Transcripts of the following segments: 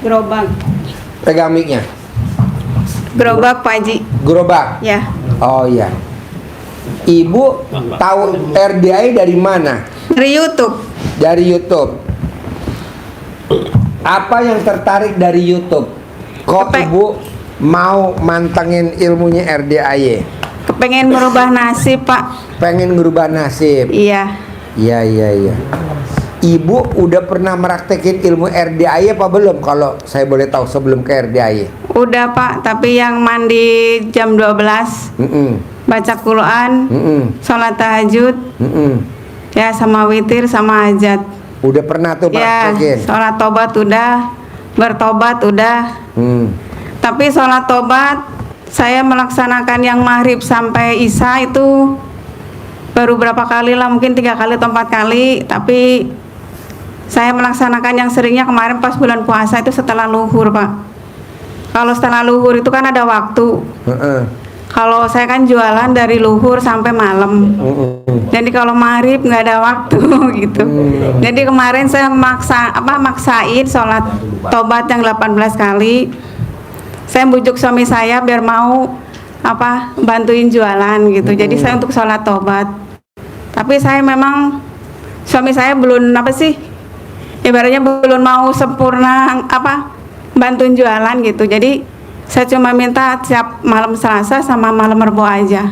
Gerobak. Pegang mic-nya. Gerobak Pak Haji. Gerobak. Ya. Oh iya. Ibu tahu RDI dari mana? Dari YouTube. Dari YouTube. Apa yang tertarik dari YouTube? Kok ibu mau mantengin ilmunya RDI? Kepengen merubah nasib Pak. Pengen ngerubah nasib. Iya. Iya. Ibu udah pernah meraktekin ilmu RDI apa belum? Kalau saya boleh tahu sebelum ke RDI. Udah Pak, tapi yang mandi jam 12, baca Quran, sholat tahajud, ya sama witir sama hajat. Udah pernah tuh Ya, praktekin? sholat tobat udah, bertobat udah. Tapi sholat tobat saya melaksanakan yang maghrib sampai isya itu baru berapa kali lah, mungkin 3 kali atau 4 kali. Tapi saya melaksanakan yang seringnya kemarin pas bulan puasa itu setelah luhur Pak. Kalau setelah luhur itu kan ada waktu. Kalau saya kan jualan dari luhur sampai malam. Jadi kalau maghrib nggak ada waktu gitu. Jadi kemarin saya maksain sholat tobat yang 18 kali. Saya bujuk suami saya biar mau bantuin jualan gitu. Jadi saya untuk sholat tobat. Tapi saya memang suami saya belum ibaratnya belum mau sempurna bantuin jualan gitu. Jadi saya cuma minta tiap malam Selasa sama malam Rebo aja.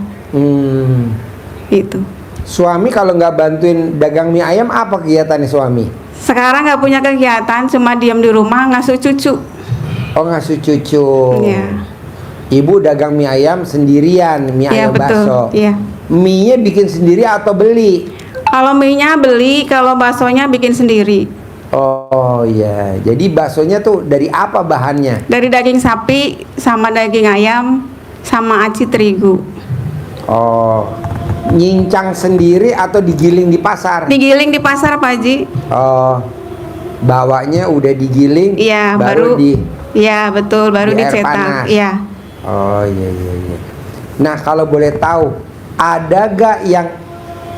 Gitu. Suami kalau nggak bantuin dagang mie ayam, apa kegiatannya suami? Sekarang nggak punya kegiatan, cuma diam di rumah ngasuh cucu. Oh, ngasuh cucu. Iya. Ibu dagang mie ayam sendirian, mie ayam bakso. Iya. Mie-nya bikin sendiri atau beli? Kalau mie-nya beli, kalau baksonya bikin sendiri. Oh iya, jadi baksonya tuh dari apa bahannya? Dari daging sapi, sama daging ayam, sama aci terigu. Oh, nyincang sendiri atau digiling di pasar? Digiling di pasar Pak Haji. Oh, bawanya udah digiling, Iya, iya betul, baru di air dicetak. panas. Iya. Oh iya. Nah kalau boleh tahu, ada gak yang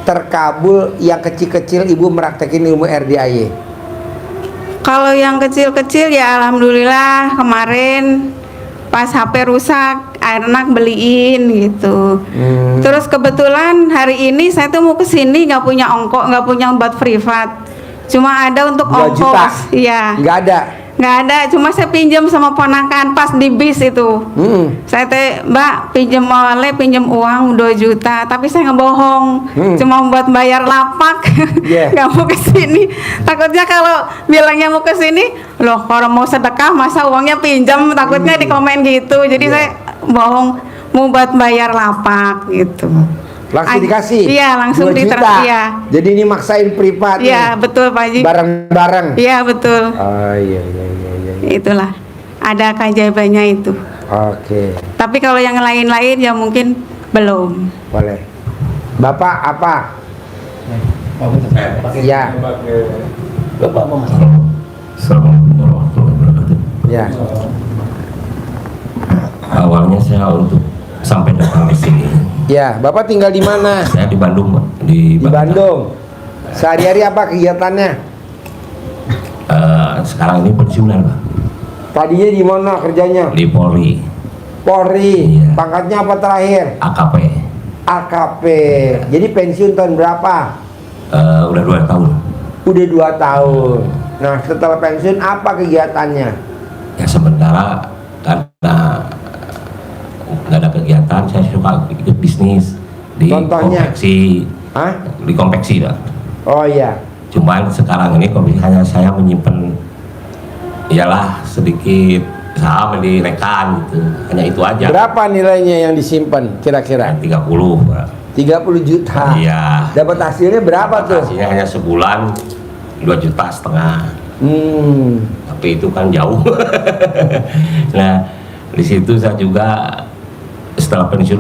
terkabul yang kecil-kecil ibu meraktekin ilmu RDI? Kalau yang kecil-kecil ya alhamdulillah kemarin pas HP rusak anak beliin gitu. Terus kebetulan hari ini saya tuh mau kesini nggak punya ongkos, nggak punya buat privat, cuma ada untuk 2 ongkos. juta? Iya. Nggak ada, cuma saya pinjam sama ponakan pas di bis itu. Saya Mbak pinjam uang 2 juta, tapi saya ngebohong, cuma buat bayar lapak. Nggak mau kesini, takutnya kalau bilangnya mau kesini, loh kalau mau sedekah masa uangnya pinjam, takutnya di komen gitu. Jadi saya bohong, mau buat bayar lapak gitu. Langsung dikasih? Iya, langsung 2 juta. Iya. Jadi ini maksain privat. Iya, betul Pak Haji. Bareng-bareng. Iya, betul. Oh iya. Itulah, ada keajaibannya itu. Oke. Tapi kalau yang lain-lain ya mungkin belum. Boleh. Bapak apa? Ya. Bapak apa mas? Assalamualaikum warahmatullahi wabarakatuh. Ya. Awalnya saya untuk sampai datang di sini. Ya, Bapak tinggal di mana? Saya di Bandung, Pak. Di Bandung. Sehari-hari apa kegiatannya? Sekarang ini pensiunan, Pak. Tadinya di mana kerjanya? Di Polri. Polri. Iya. Pangkatnya apa terakhir? AKP. AKP. Jadi pensiun tahun berapa? Udah 2 tahun. Udah 2 tahun. Nah, setelah pensiun apa kegiatannya? Ya sementara karena nggak ada kegiatan, saya suka ikut bisnis di Contohnya? konveksi. Hah? Di konveksi, Pak. Oh iya. Cuman sekarang ini konveksi hanya saya menyimpan ialah sedikit saham di rekan gitu, hanya itu aja. Berapa nilainya yang disimpan kira-kira? 30, Pak. 30 juta. Iya. Dapat hasilnya berapa tuh? Hasilnya hanya sebulan 2,5 juta. Tapi itu kan jauh. Nah, di situ saya juga setelah pensiun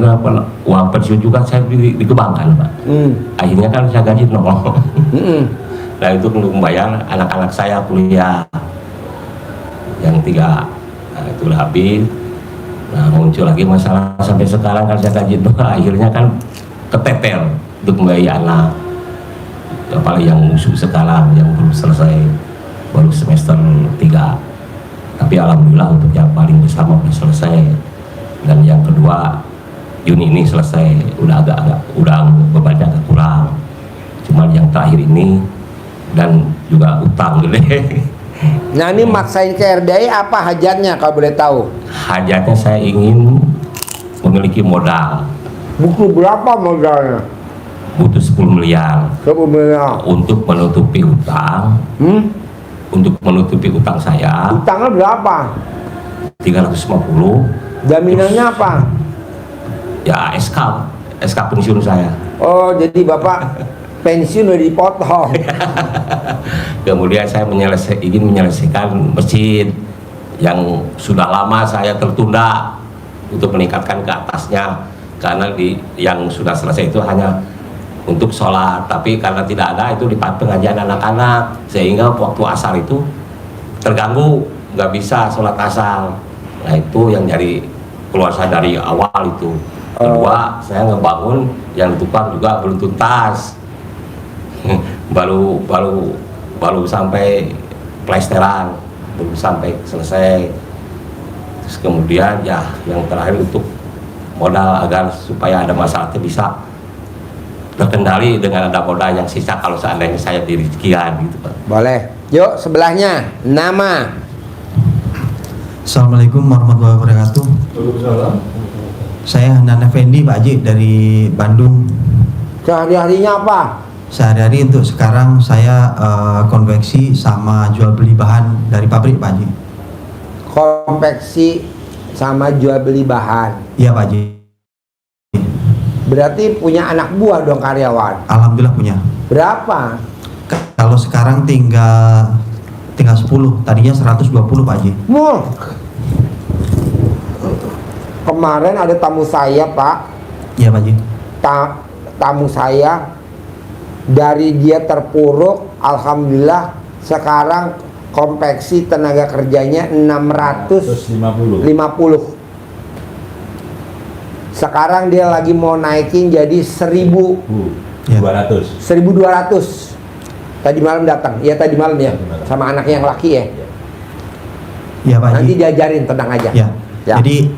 uang pensiun juga saya dikembangkan, Pak. Akhirnya kan saya gaji nol. Nah itu untuk membayar anak-anak saya kuliah yang 3. Nah itu udah habis. Nah muncul lagi masalah sampai sekarang kan saya gaji nol. Akhirnya kan keteter untuk membayar anak, apalagi yang musuh sekarang yang belum selesai, baru semester 3. Tapi alhamdulillah untuk yang paling besar udah selesai, dan yang kedua Juni ini selesai, udah bebannya agak kurang. Cuman yang terakhir ini dan juga utang gede. Nah ini maksain ke RDI apa hajatnya kalau boleh tahu? Hajatnya saya ingin memiliki modal, Buku berapa modalnya? butuh 10 miliar Sebenarnya. untuk menutupi utang. Untuk menutupi utang saya Utangnya berapa? 350. Jaminannya apa? Ya SK pensiun saya. Oh jadi bapak pensiun udah dipotong. Kemudian saya ingin menyelesaikan masjid yang sudah lama saya tertunda untuk meningkatkan ke atasnya, karena yang sudah selesai itu hanya untuk sholat, tapi karena tidak ada itu di pengajian anak-anak, sehingga waktu asar itu terganggu, nggak bisa sholat asar. Nah itu yang dari keluar saya dari awal itu. Kedua, saya ngebangun yang ditukar juga belum tuntas. baru sampai plesteran, belum sampai selesai. Terus kemudian ya yang terakhir untuk modal agar supaya ada masalahnya bisa terkendali dengan ada modal yang sisa kalau seandainya saya diriskian gitu Pak. Boleh. Yuk sebelahnya nama. Assalamualaikum warahmatullahi wabarakatuh. Saya Hanan Effendi Pak Haji dari Bandung. Sehari-harinya apa? Sehari-hari untuk sekarang saya konveksi sama jual beli bahan dari pabrik Pak Haji. Konveksi sama jual beli bahan. Iya Pak Haji. Berarti punya anak buah dong karyawan. Alhamdulillah punya. Berapa? Kalau sekarang tinggal 10, tadinya 120 Pak Haji. Kemarin ada tamu saya Pak. Iya Pak Haji. Tamu saya dari dia terpuruk, alhamdulillah sekarang konveksi tenaga kerjanya 650. Sekarang dia lagi mau naikin jadi 1.200. 1.200. Tadi malam datang. Ya tadi malam ya. Sama anaknya yang laki ya. Iya Pak Haji. Nanti diajarin, tenang aja. Ya. Ya. Jadi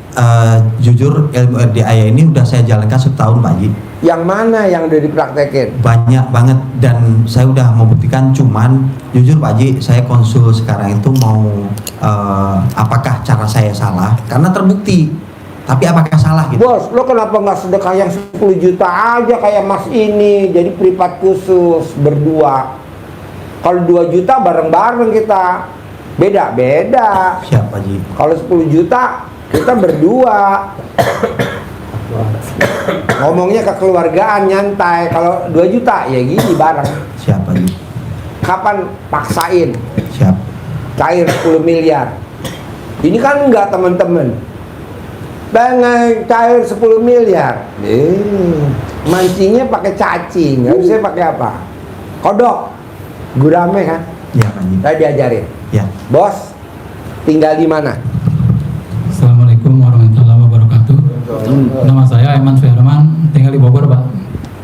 jujur ilmu RDI ini udah saya jalankan setahun Pak Haji. Yang mana yang udah dipraktekin? Banyak banget, dan saya udah membuktikan. Cuman jujur Pak Haji, saya konsul sekarang itu mau apakah cara saya salah, karena terbukti, tapi apakah salah gitu. Bos, lo kenapa nggak sedekah yang 10 juta aja kayak mas ini, jadi privat khusus berdua. Kalau 2 juta bareng-bareng kita, beda-beda. Siap Pak Haji. Kalau 10 juta kita berdua. Ngomongnya kekeluargaan nyantai. Kalau 2 juta ya gini bareng. Siap Pak Haji. Kapan paksain Siap. cair 10 miliar? Ini kan enggak teman-teman. Pengen cair 10 miliar. Mancingnya pakai cacing, harusnya pakai apa? Kodok. Gurame kan? Ya Pak Haji. Saya diajarin. Ya. Bos, tinggal di mana? Assalamualaikum warahmatullahi wabarakatuh. Nama saya Iman Suherman, tinggal di Bogor, Pak.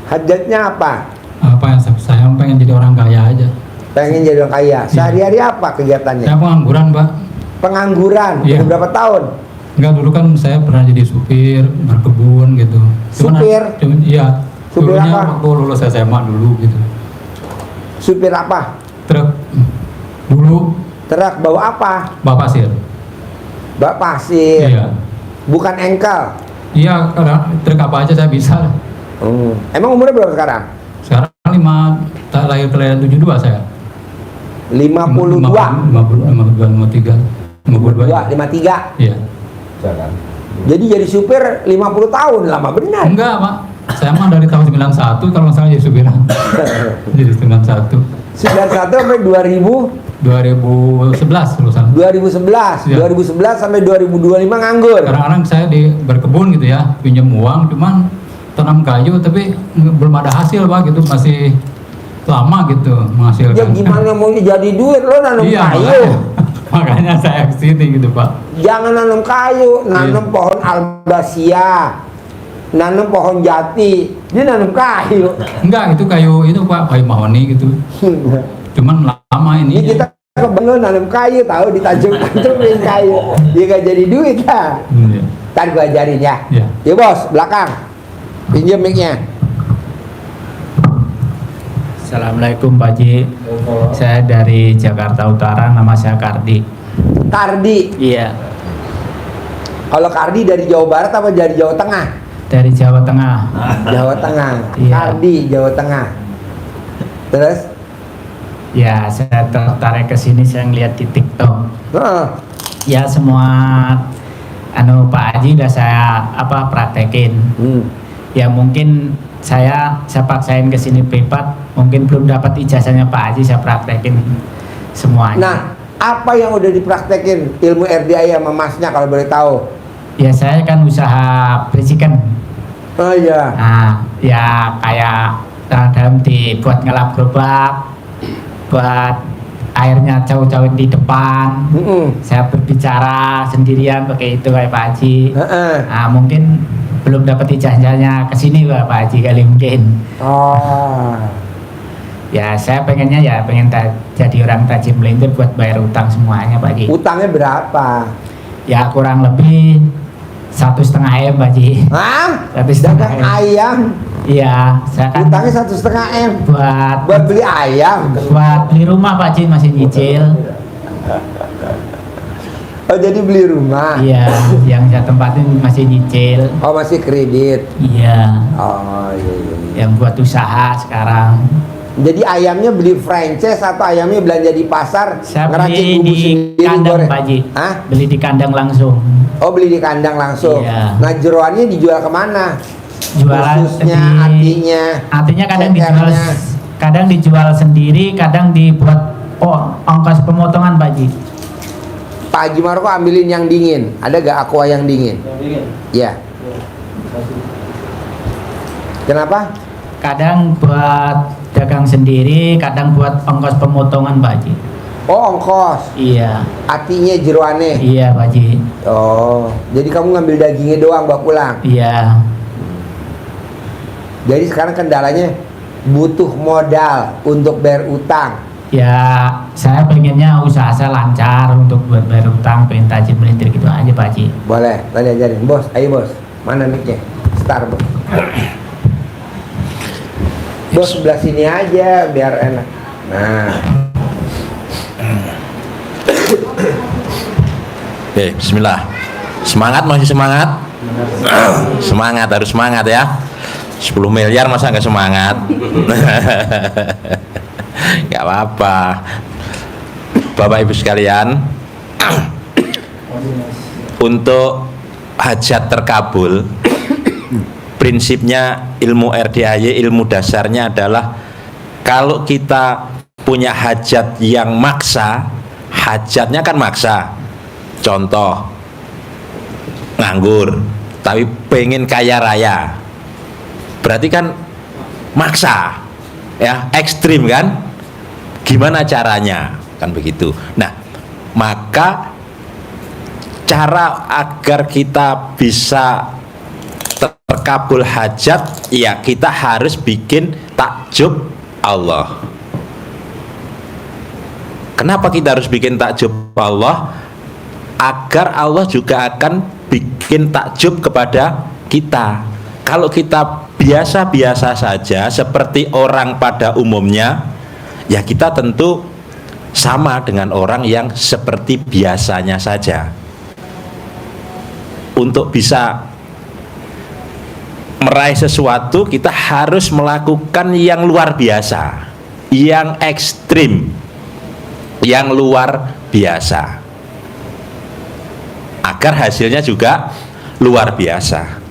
Hajatnya apa? Apa yang saya pengen jadi orang kaya aja. Pengen jadi orang kaya. Sehari-hari apa kegiatannya? Saya pengangguran, Pak. Pengangguran. Iya. Udah berapa tahun? Enggak, dulu kan saya pernah jadi supir, berkebun gitu. Supir? Iya. Supir Dulunya apa? waktu lulus SMA dulu gitu. Supir apa? Truk. Dulu Truk bawa apa? bawa pasir. Bawa pasir. Iya. Bukan engkel. Iya, karena truk apa aja saya bisa. Emang umurnya berapa sekarang? Sekarang lahir kelahiran 72 saya. 52. 53. 52. 53. Iya. Jadi jadi supir 50 tahun, lama benar. Enggak, Pak. Saya mah dari tahun 91 kalau nggak salah jadi supiran. Jadi 91. 91 sampai 2000 2011 lulusan. 2011. Iya. 2011 sampai 2025 nganggur. Kadang-kadang saya berkebun gitu ya, pinjam uang, cuman tanam kayu tapi belum ada hasil, Pak, gitu, masih lama gitu menghasilkan. Ya gimana mau jadi duit lo nanam Iya, kayu? makanya saya kesini gitu, Pak. Jangan nanam kayu, nanam pohon albasia, nanam pohon jati, dia nanam kayu. Enggak, itu kayu itu, Pak, kayu mahoni gitu. Cuman lama ini. Ini kita kebangun nanam kayu, tahu ditancap-tancamin kayu. Dia gak jadi duit lah. Iya. Ntar gua ajarin ya. Iya. Ya bos, belakang. Pinjam mic-nya. Assalamualaikum Pak Haji. Saya dari Jakarta Utara, nama saya Kardi. Kardi. Iya. Kalau Kardi dari Jawa Barat apa dari Jawa Tengah? Dari Jawa Tengah. Jawa Tengah. Iya. Kardi, Jawa Tengah. Terus? Ya, saya tertarik ke sini, saya ngeliat di TikTok. Heeh. Ya semua Pak Haji udah saya praktekin. Ya mungkin saya paksain ke sini privat, mungkin belum dapat ijazahnya Pak Haji, saya praktekin semuanya. Nah, apa yang udah dipraktekin ilmu RDI sama masnya kalau boleh tahu? Ya saya kan usaha berikan. Oh iya. Nah, ya kayak dalam dibuat ngelap gerobak, buat airnya jauh-jauhin di depan. Saya berbicara sendirian pakai itu kayak Pak Haji. Nah, mungkin belum dapat ijazahnya ke sini Pak Haji kali mungkin. Oh. Ya saya pengennya pengen jadi orang tajim melintir buat bayar utang semuanya Pak Haji. Utangnya berapa? Ya kurang lebih 1,5 M Pak Haji. Hah? 1,5 Dagang M. ayam. Iya, saya kan Utangnya 1,5 M. buat Beli ayam. beli rumah Pak Haji, masih nyicil. Oh jadi beli rumah. Iya, yang saya tempatin masih nyicil. Oh masih kredit. Iya, Oh iya. yang buat usaha sekarang. Jadi ayamnya beli franchise atau ayamnya belanja di pasar? Saya ngeracik beli bumbu di sendiri, kandang goreng? Pak Haji. Hah? Beli di kandang langsung. Oh beli di kandang langsung. Iya. Nah jeroannya dijual kemana? Jualan Ususnya, hatinya, kadang kadang dijual sendiri, kadang dibuat ongkos pemotongan Pak Haji. Pak Haji Marko ambilin yang dingin. Ada gak aqua yang dingin? Yang dingin? Iya. Kenapa? Kadang buat dagang sendiri, kadang buat ongkos pemotongan Pak Haji. Oh ongkos. Iya, Hatinya jeroannya. iya Pak Haji. Oh, jadi kamu ngambil dagingnya doang bawa pulang. Iya. Jadi sekarang kendalanya butuh modal untuk bayar utang. Ya, saya pengennya usaha saya lancar untuk buat bayar utang, pengen tajam melintir gitu aja Pak Haji. Boleh, tadi ajarin. Bos, ayo bos. Mana mic-nya? Start bos. Bos sebelah sini aja biar enak. Nah. Oke, bismillah. Semangat, masih semangat? Semangat, harus semangat ya. 10 miliar masa nggak semangat? Nggak apa-apa. Bapak Ibu sekalian, untuk hajat terkabul, prinsipnya ilmu RDAY, ilmu dasarnya adalah kalau kita punya hajat yang maksa, hajatnya kan maksa. Contoh, nganggur, tapi pengen kaya raya, berarti kan maksa, ya ekstrim kan? Gimana caranya? Kan begitu. Nah, maka cara agar kita bisa terkabul hajat, ya kita harus bikin takjub Allah. Kenapa kita harus bikin takjub Allah? Agar Allah juga akan bikin takjub kepada kita. Kalau kita biasa-biasa saja seperti orang pada umumnya, ya kita tentu sama dengan orang yang seperti biasanya saja. Untuk bisa meraih sesuatu, kita harus melakukan yang luar biasa, yang ekstrim, yang luar biasa, agar hasilnya juga luar biasa.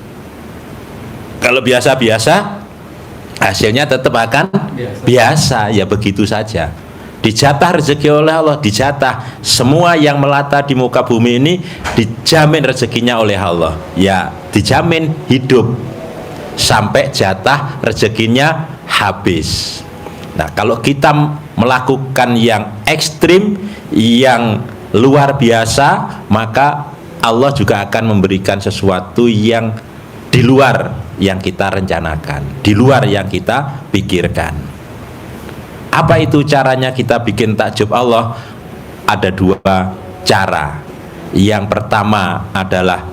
Kalau biasa-biasa, hasilnya tetap akan biasa, ya begitu saja. Dijatah rezeki oleh Allah, dijatah semua yang melata di muka bumi ini, dijamin rezekinya oleh Allah, ya dijamin hidup sampai jatah rezekinya habis. Nah, kalau kita melakukan yang ekstrim, yang luar biasa, maka Allah juga akan memberikan sesuatu yang di luar yang kita rencanakan, di luar yang kita pikirkan. Apa itu caranya kita bikin takjub Allah? ada dua cara. Yang pertama adalah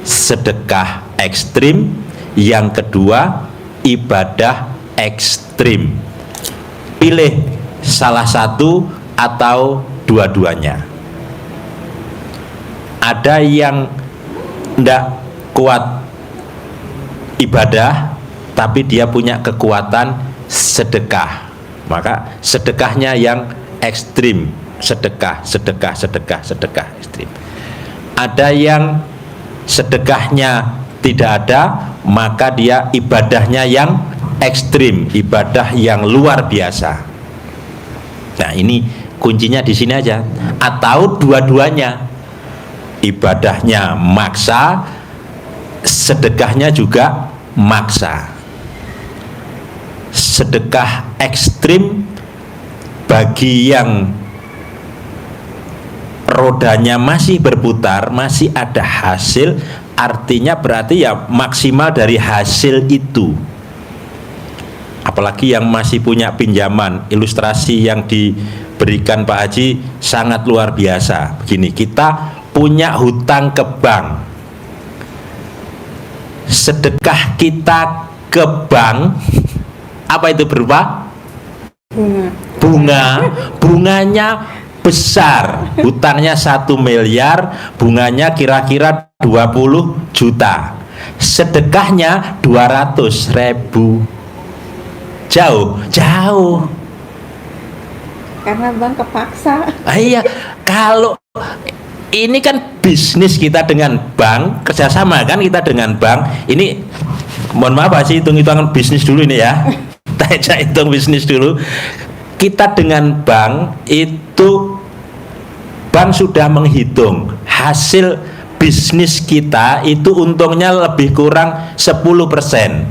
sedekah ekstrim, yang kedua ibadah ekstrim. Pilih salah satu atau dua-duanya. Ada yang tidak kuat ibadah tapi dia punya kekuatan sedekah, maka sedekahnya yang ekstrim, sedekah ekstrim. Ada yang sedekahnya tidak ada, maka dia ibadahnya yang ekstrim, ibadah yang luar biasa. Nah, ini kuncinya di sini aja. Atau dua-duanya, ibadahnya maksa, sedekahnya juga maksa. Sedekah ekstrim bagi yang rodanya masih berputar, masih ada hasil, artinya berarti ya maksimal dari hasil itu. Apalagi yang masih punya pinjaman, ilustrasi yang diberikan Pak Haji sangat luar biasa. Begini, kita punya hutang ke bank, sedekah kita ke bank, apa itu berupa? Bunga. Bunganya besar, hutangnya 1 miliar, bunganya kira-kira 20 juta, sedekahnya 200.000. Jauh. Karena bang kepaksa. Iya, kalau ini kan bisnis kita dengan bank, kerjasama kan kita dengan bank. Ini mohon maaf sih, hitung-hitungan bisnis dulu ini ya. Kita hitung bisnis dulu. Kita dengan bank itu, bank sudah menghitung hasil bisnis kita itu untungnya lebih kurang 10%.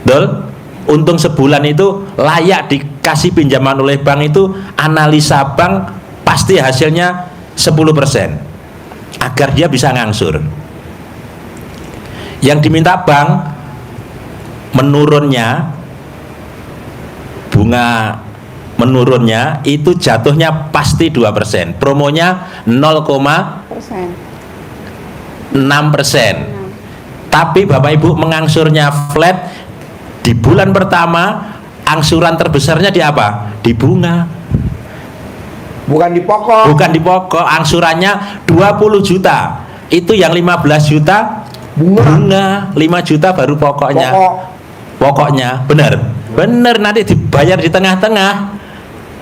Betul? Untung sebulan itu layak dikasih pinjaman oleh bank itu, analisa bank pasti hasilnya 10% agar dia bisa ngangsur. Yang diminta bank menurunnya, bunga menurunnya itu jatuhnya pasti 2%, promonya 0,6%. Tapi Bapak Ibu mengangsurnya flat. Di bulan pertama angsuran terbesarnya di apa? Di bunga. Bukan di pokok. Bukan di pokok, angsurannya 20 juta. Itu yang 15 juta bunga, 5 juta baru pokoknya. Pokoknya, benar. Benar, nanti dibayar di tengah-tengah.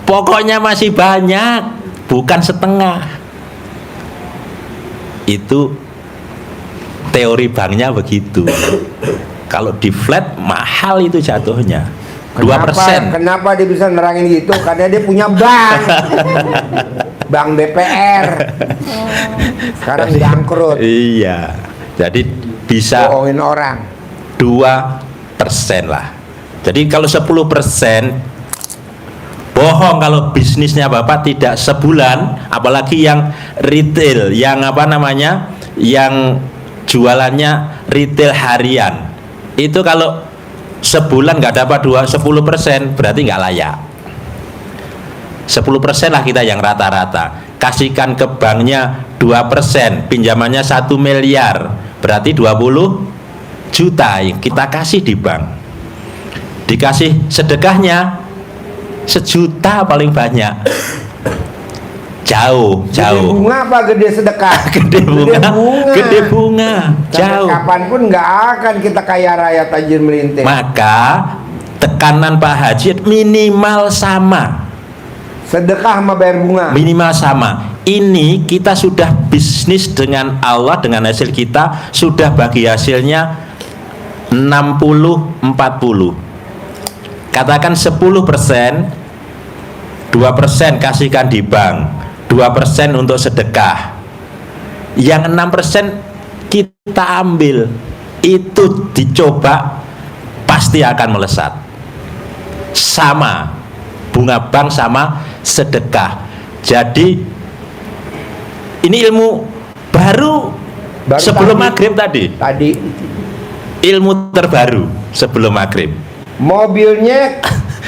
Pokoknya masih banyak, bukan setengah. Itu teori banknya begitu. Kalau di flat mahal itu jatuhnya 2%. Kenapa dia bisa nerangin gitu? Karena dia punya bank. Bank BPR. Sekarang bangkrut. Iya. Jadi bisa bohongin orang. 2% lah. Jadi kalau 10% bohong kalau bisnisnya Bapak tidak sebulan, apalagi yang retail, yang apa namanya, yang jualannya retail harian. Itu kalau sebulan nggak dapat 10%, berarti nggak layak. 10% lah kita yang rata-rata. Kasihkan ke banknya 2%, pinjamannya 1 miliar, berarti 20 juta yang kita kasih di bank. Dikasih sedekahnya 1 juta paling banyak. Jauh. Gede bunga apa gede sedekah? Gede bunga. Jauh. Sampai kapanpun nggak akan kita kaya raya tajir melintir. Maka tekanan Pak Haji minimal sama. Sedekah sama bayar bunga. Minimal sama. Ini kita sudah bisnis dengan Allah, dengan hasil kita sudah bagi hasilnya 60-40. Katakan 10%, 2% kasihkan di bank, 2% untuk sedekah, yang 6% kita ambil, itu dicoba pasti akan melesat. Sama bunga bank sama sedekah. Jadi ini ilmu baru sebelum maghrib tadi. Tadi Ilmu terbaru sebelum maghrib. mobilnya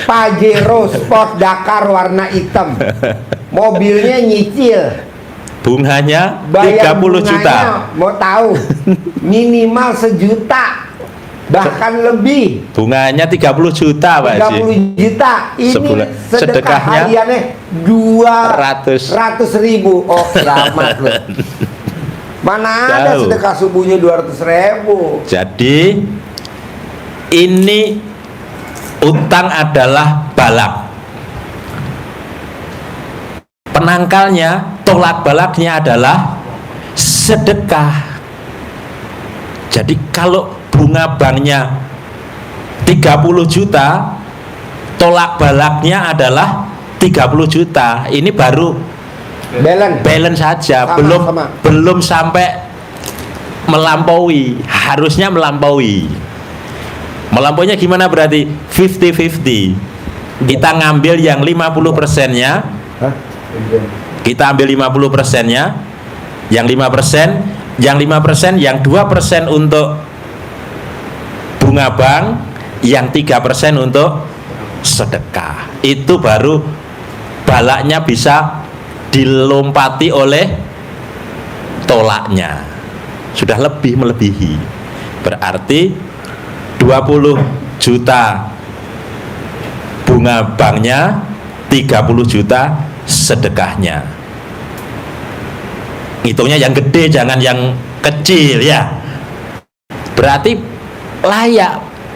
Pajero Sport Dakar warna hitam. Mobilnya nyicil. Bunganya Bayar 30 juta. bunganya, mau tahu, minimal 1 juta, bahkan lebih. Bunganya 30 juta, Pak Haji. 30 juta. Ini Sebulan. sedekah Sedekahnya hariannya 200 ribu. Oh kiamat loh. Mana ada Jauh. sedekah subuhnya 200 ribu. Jadi ini utang adalah balak. Penangkalnya, tolak balaknya adalah sedekah. Jadi kalau bunga banknya 30 juta, tolak balaknya adalah 30 juta. Ini baru balance saja, Sama. belum sampai melampaui. Harusnya melampaui. Melampauinya gimana berarti? 50-50. Kita ngambil yang 50%-nya. Hah? Kita ambil 50%-nya, yang 5%, yang 2% untuk bunga bank, yang 3% untuk sedekah. Itu baru balaknya bisa dilompati oleh tolaknya. Sudah lebih melebihi. Berarti 20 juta bunga banknya, 30 juta sedekahnya. Hitungnya yang gede, jangan yang kecil ya. Berarti layak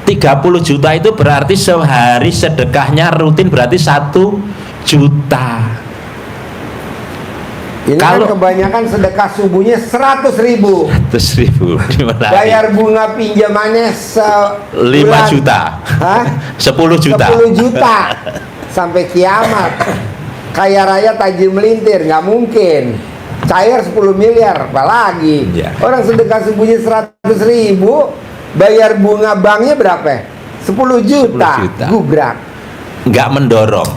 30 juta itu berarti sehari sedekahnya rutin berarti 1 juta. Ini Kalau- kan kebanyakan sedekah subuhnya 100 ribu. 100 ribu. Bayar bunga pinjamannya 5 juta. Hah? 10 juta. 10 juta. Sampai kiamat. Kaya raya tajir melintir, nggak mungkin. Cair 10 miliar, apalagi. Ya. Orang sedekah subuhnya 100 ribu, bayar bunga banknya berapa? 10 juta. 10 juta. Gubrak. Nggak mendorong.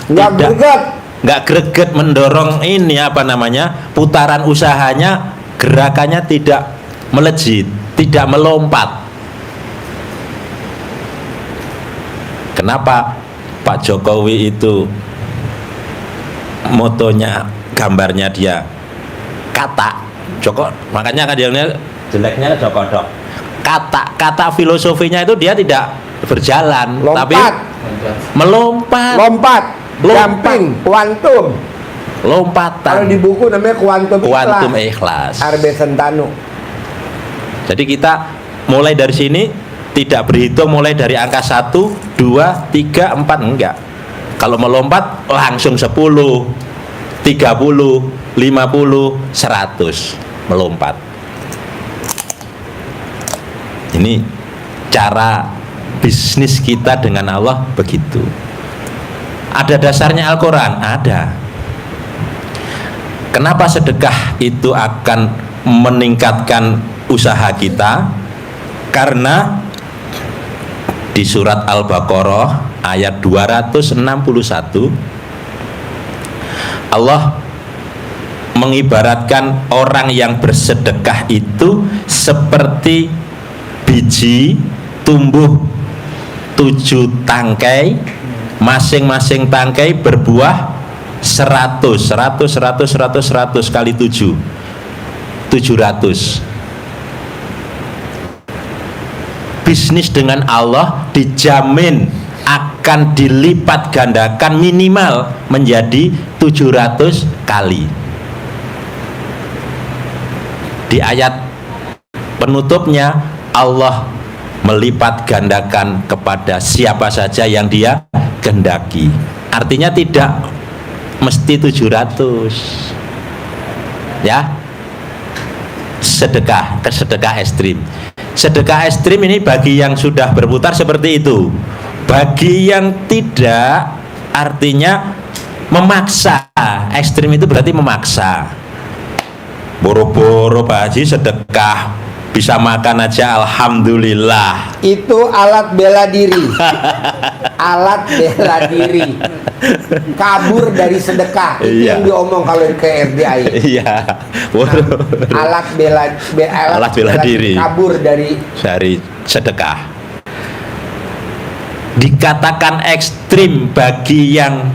Nggak greget. nggak greget mendorong ini apa namanya, putaran usahanya, gerakannya tidak melejit, tidak melompat. Kenapa Pak Jokowi itu motonya, gambarnya dia kata Joko, makanya kan dia jeleknya Jokodok. Kata filosofinya itu dia tidak berjalan, tapi Lompat. melompat. Lompat. Jumping. Kuantum. Kalau Lompatan. di buku namanya kuantum Kuantum ikhlas. ikhlas. RB Sentanu. Jadi kita mulai dari sini tidak berhitung mulai dari angka 1, 2, 3, 4, enggak. Kalau melompat langsung 10, 30, 50, 100 melompat. Ini cara bisnis kita dengan Allah begitu. Ada dasarnya Al-Quran? Ada. Kenapa sedekah itu akan meningkatkan usaha kita? Karena di surat Al-Baqarah ayat 261 Allah mengibaratkan orang yang bersedekah itu seperti biji tumbuh 7 tangkai, masing-masing tangkai berbuah 100 kali 7 700. Bisnis dengan Allah dijamin akan dilipat gandakan minimal menjadi 700 kali. Di ayat penutupnya Allah melipat gandakan kepada siapa saja yang dia kehendaki. Artinya tidak mesti 700 ya. Sedekah ekstrim. Sedekah ekstrim ini bagi yang sudah berputar seperti itu. Bagi yang tidak, artinya memaksa. Ekstrim itu berarti memaksa. Boro-boro Pak Haji sedekah, bisa makan aja alhamdulillah. Itu alat bela diri. Alat bela diri. Kabur dari sedekah. Itu Iya. yang diomong kalau ke RDI. Iya. Boro- Alat bela diri. Kabur dari Dari sedekah. dikatakan ekstrim bagi yang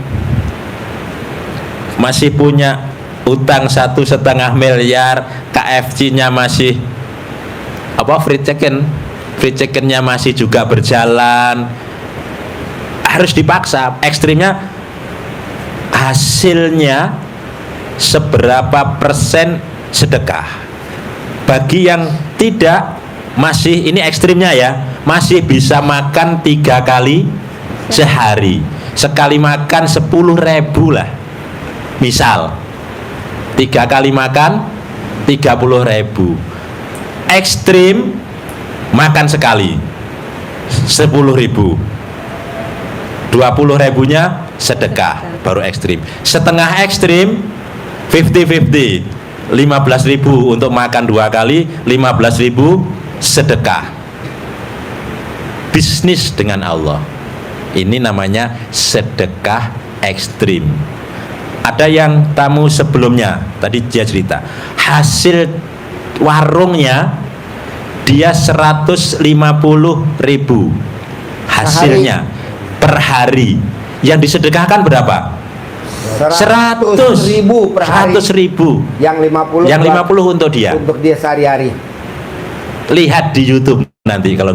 masih punya utang 1,5 miliar, KFC-nya masih free chickennya masih juga berjalan, harus dipaksa. Ekstrimnya hasilnya seberapa persen sedekah. Bagi yang tidak, masih, ini ekstrimnya ya, masih bisa makan 3 kali sehari, sekali makan 10.000 lah, misal 3 kali makan 30.000. Ekstrim makan sekali 10.000, 20.000-nya sedekah, baru ekstrim. Setengah ekstrim 50-50, 15.000 untuk makan 2 kali, 15.000 sedekah. Bisnis dengan Allah, ini namanya sedekah ekstrim. Ada yang tamu sebelumnya tadi dia cerita, hasil warungnya dia 150.000 hasilnya per hari. Yang disedekahkan berapa? 100.000 per hari. 100.000. Yang 50 untuk dia. Untuk dia sehari-hari. Lihat di YouTube nanti, kalau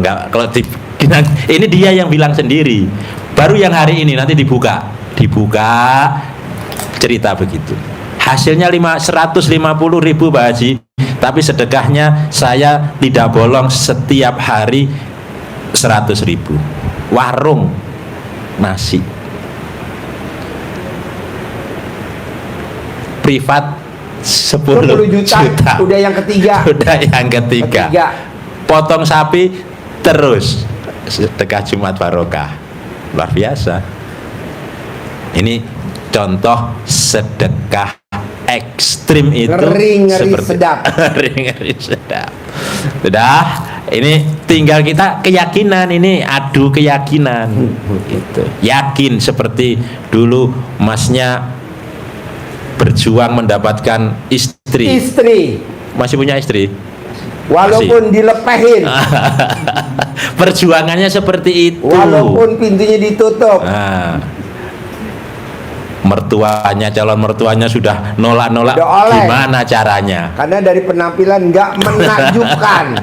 ini dia yang bilang sendiri. Baru yang hari ini nanti dibuka cerita begitu. Hasilnya 150.000 Pak Haji, tapi sedekahnya saya tidak bolong setiap hari 100.000. Warung nasi privat 10 juta. Udah yang ketiga. Potong sapi terus, sedekah Jumat Barokah. Luar biasa. Ini contoh sedekah ekstrim itu. Ngeri sedap. Ngeri sedap. Sudah, ini tinggal kita keyakinan, ini adu keyakinan. Gitu. Yakin seperti dulu masnya berjuang mendapatkan istri. Masih punya istri? Walaupun dilepehin. Perjuangannya seperti itu. Walaupun pintunya ditutup. Calon mertuanya sudah nolak-nolak, gimana caranya? Karena dari penampilan nggak menakjubkan.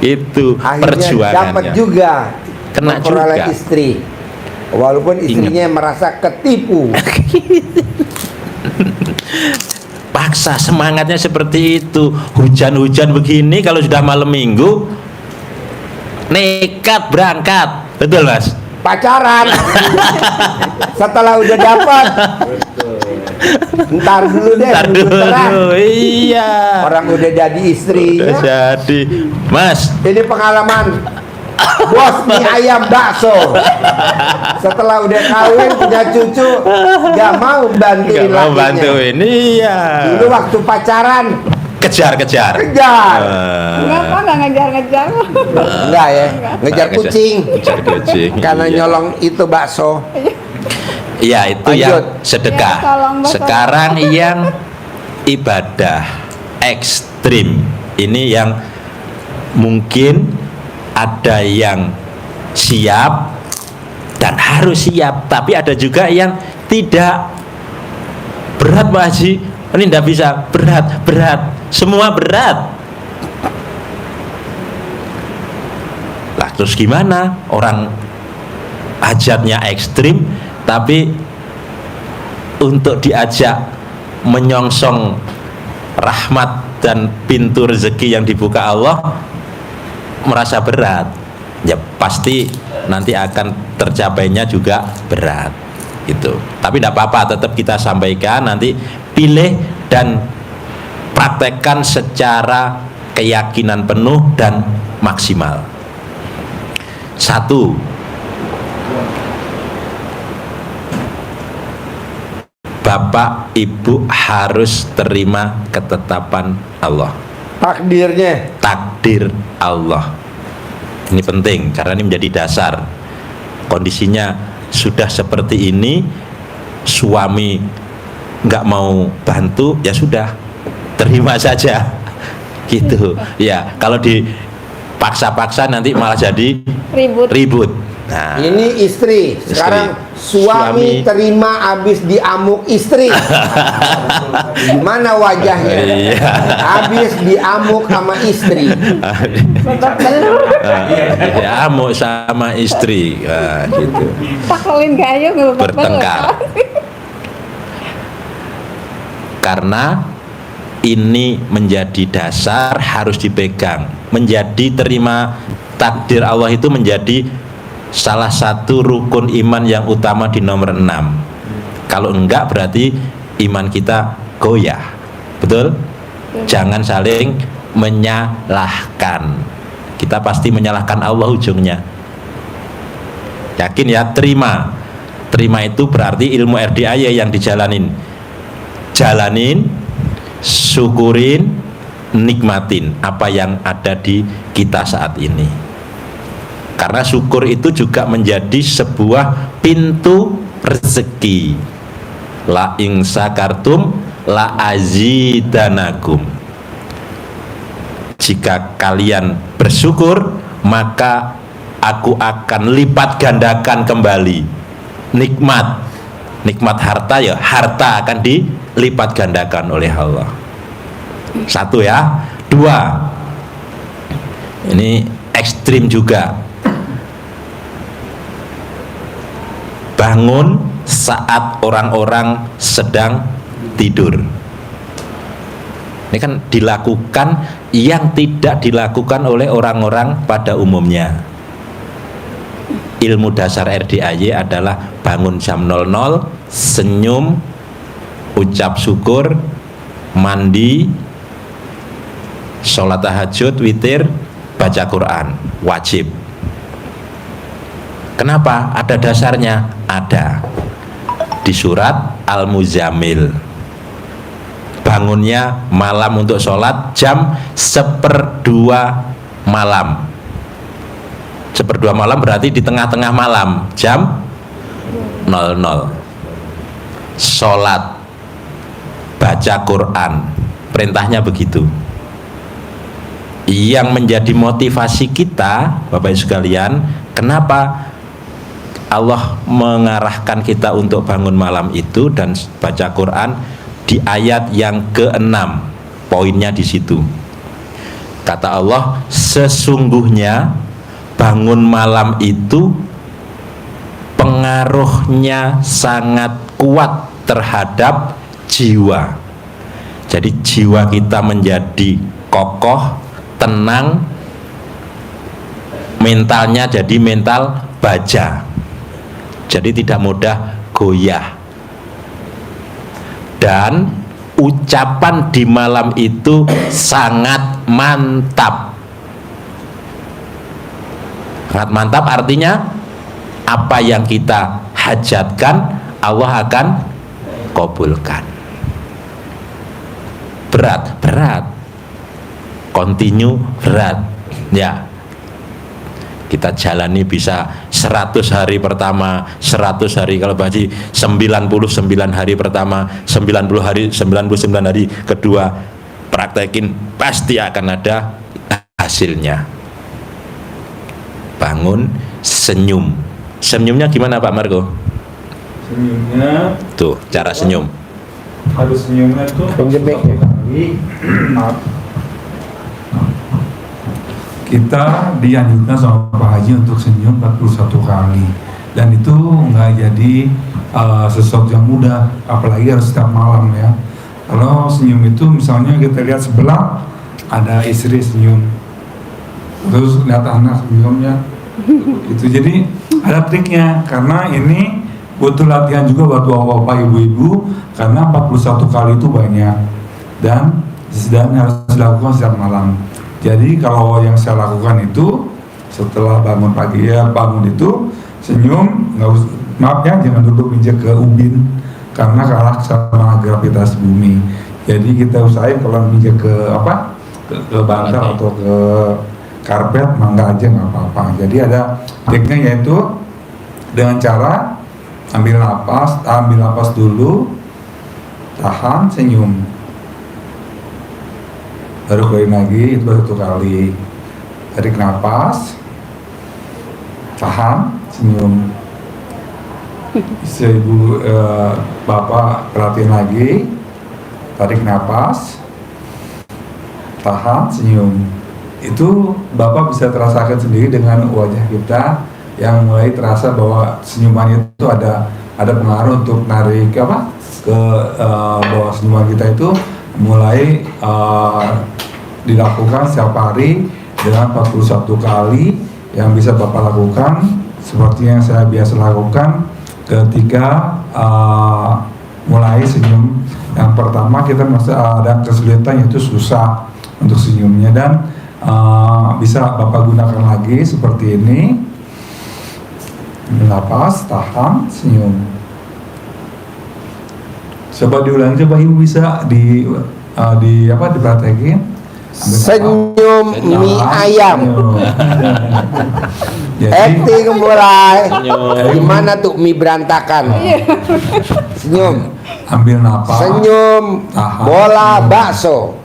Itu akhirnya perjuangannya. dapat juga Kena memperoleh juga istri. Walaupun istrinya merasa ketipu. Paksa, semangatnya seperti itu. Hujan-hujan begini, kalau sudah malam minggu nekat berangkat. Betul Mas? Pacaran. Setelah udah dapat, ntar dulu deh. Iya. Orang udah jadi istrinya. Jadi Mas, ini pengalaman bos mie ayam bakso. Setelah udah kawin punya cucu, gak mau bantuin lakinya. Iya. Dulu waktu pacaran kejar. Kenapa nggak ngejar-ngejar? Enggak ya, ngejar kucing. Karena Iya. nyolong itu bakso. Iya, itu Lanjut. yang sedekah. Ya, tolong, Bapak. Sekarang yang ibadah ekstrim, ini yang mungkin ada yang siap dan harus siap, tapi ada juga yang tidak. Berat Pak Haji, ini tidak bisa, berat, semua berat. Lah terus gimana? Orang hajatnya ekstrim, tapi untuk diajak menyongsong rahmat dan pintu rezeki yang dibuka Allah merasa berat. Ya pasti nanti akan tercapainya juga berat gitu. Tapi tidak apa-apa, tetap kita sampaikan, nanti pilih dan praktekkan secara keyakinan penuh dan maksimal. 1, Bapak Ibu harus terima ketetapan Allah. Takdir Allah. Ini penting karena ini menjadi dasar. Kondisinya sudah seperti ini, suami nggak mau bantu, ya sudah, terima saja. Gitu. Ya, kalau dipaksa-paksa nanti malah jadi ribut. Nah, Ini istri. Sekarang suami terima habis diamuk istri. Gimana wajahnya? Iya. Habis diamuk sama istri. Ya, mau sama istri, nah, gitu. Pakulin kayu Bertengkar. Karena ini menjadi dasar harus dipegang. Menjadi terima takdir Allah itu menjadi salah satu rukun iman yang utama di nomor 6. Kalau enggak berarti iman kita goyah. Betul? Jangan saling menyalahkan. Kita pasti menyalahkan Allah ujungnya. Yakin ya, terima. Terima itu berarti ilmu RDAY yang dijalanin. Jalanin, syukurin, nikmatin apa yang ada di kita saat ini. Karena syukur itu juga menjadi sebuah pintu rezeki. La ing sakartum la azidanakum. Jika kalian bersyukur, maka aku akan lipat gandakan kembali nikmat. Nikmat harta ya, harta akan dilipat gandakan oleh Allah. Satu ya. Dua, ini ekstrim juga. Bangun saat orang-orang sedang tidur. Ini kan dilakukan yang tidak dilakukan oleh orang-orang pada umumnya. Ilmu dasar RDAY adalah bangun jam 00, senyum, ucap syukur, mandi, sholat tahajud, witir, baca Quran, wajib. Kenapa? Ada dasarnya. Ada di surat Al-Muzammil. Bangunnya malam untuk sholat jam 1/2 malam. 1/2 malam berarti di tengah-tengah malam, jam 00. Sholat, baca Quran, perintahnya begitu. Yang menjadi motivasi kita, Bapak Ibu sekalian, kenapa Allah mengarahkan kita untuk bangun malam itu dan baca Quran di ayat yang ke-6. Poinnya di situ. Kata Allah, sesungguhnya bangun malam itu pengaruhnya sangat kuat terhadap jiwa. Jadi jiwa kita menjadi kokoh, tenang, mentalnya jadi mental baja. Jadi tidak mudah goyah. Dan ucapan di malam itu sangat mantap. Sangat mantap artinya apa yang kita hajatkan Allah akan kabulkan. Berat. Continue berat. Ya. Kita jalani bisa 100 hari pertama, 100 hari, kalau Baji 99 hari pertama, 99 hari kedua, praktekin pasti akan ada hasilnya. Bangun, senyum. Senyumnya gimana Pak Margo? Senyumnya Tuh, cara senyum. harus senyumnya tuh Penjebek. maaf. Kita dianjurkan sama Pak Haji untuk senyum 41 kali, dan itu nggak jadi sesuatu yang mudah, apalagi harus setiap malam ya. Kalau senyum itu misalnya kita lihat sebelah ada istri senyum, terus lihat anak senyumnya itu, jadi ada triknya, karena ini butuh latihan juga buat bapak-bapak, ibu-ibu, karena 41 kali itu banyak dan harus dilakukan setiap malam. Jadi kalau yang saya lakukan itu setelah bangun pagi ya, bangun itu senyum, nggak usah, maaf ya, jangan duduk injek ke ubin karena kalah sama gravitasi bumi. Jadi kita usahain kalau injek ke ke bantal atau ke karpet, mangga aja nggak apa-apa. Jadi ada triknya, yaitu dengan cara ambil napas dulu, tahan, senyum, baru keluarin lagi, itu baru 1 kali. Tarik napas, tahan, senyum. Istri ibu, bapak perhatiin lagi, tarik napas, tahan, senyum. Itu bapak bisa terasakan sendiri dengan wajah kita yang mulai terasa bahwa senyumannya itu ada pengaruh untuk narik apa ke bahwa senyuman kita itu mulai dilakukan setiap hari dengan 41 kali yang bisa bapak lakukan seperti yang saya biasa lakukan ketika mulai senyum. Yang pertama kita masih ada kesulitan, yaitu susah untuk senyumnya, dan bisa bapak gunakan lagi seperti ini. Napas, tahan, senyum. Coba diulangi, coba ibu bisa dipraktekin. Senyum mie ayam. Jadi, Acting mulai. Senyum. Gimana tuh mie berantakan? Senyum. ambil napas. Senyum Tahan. bola bakso.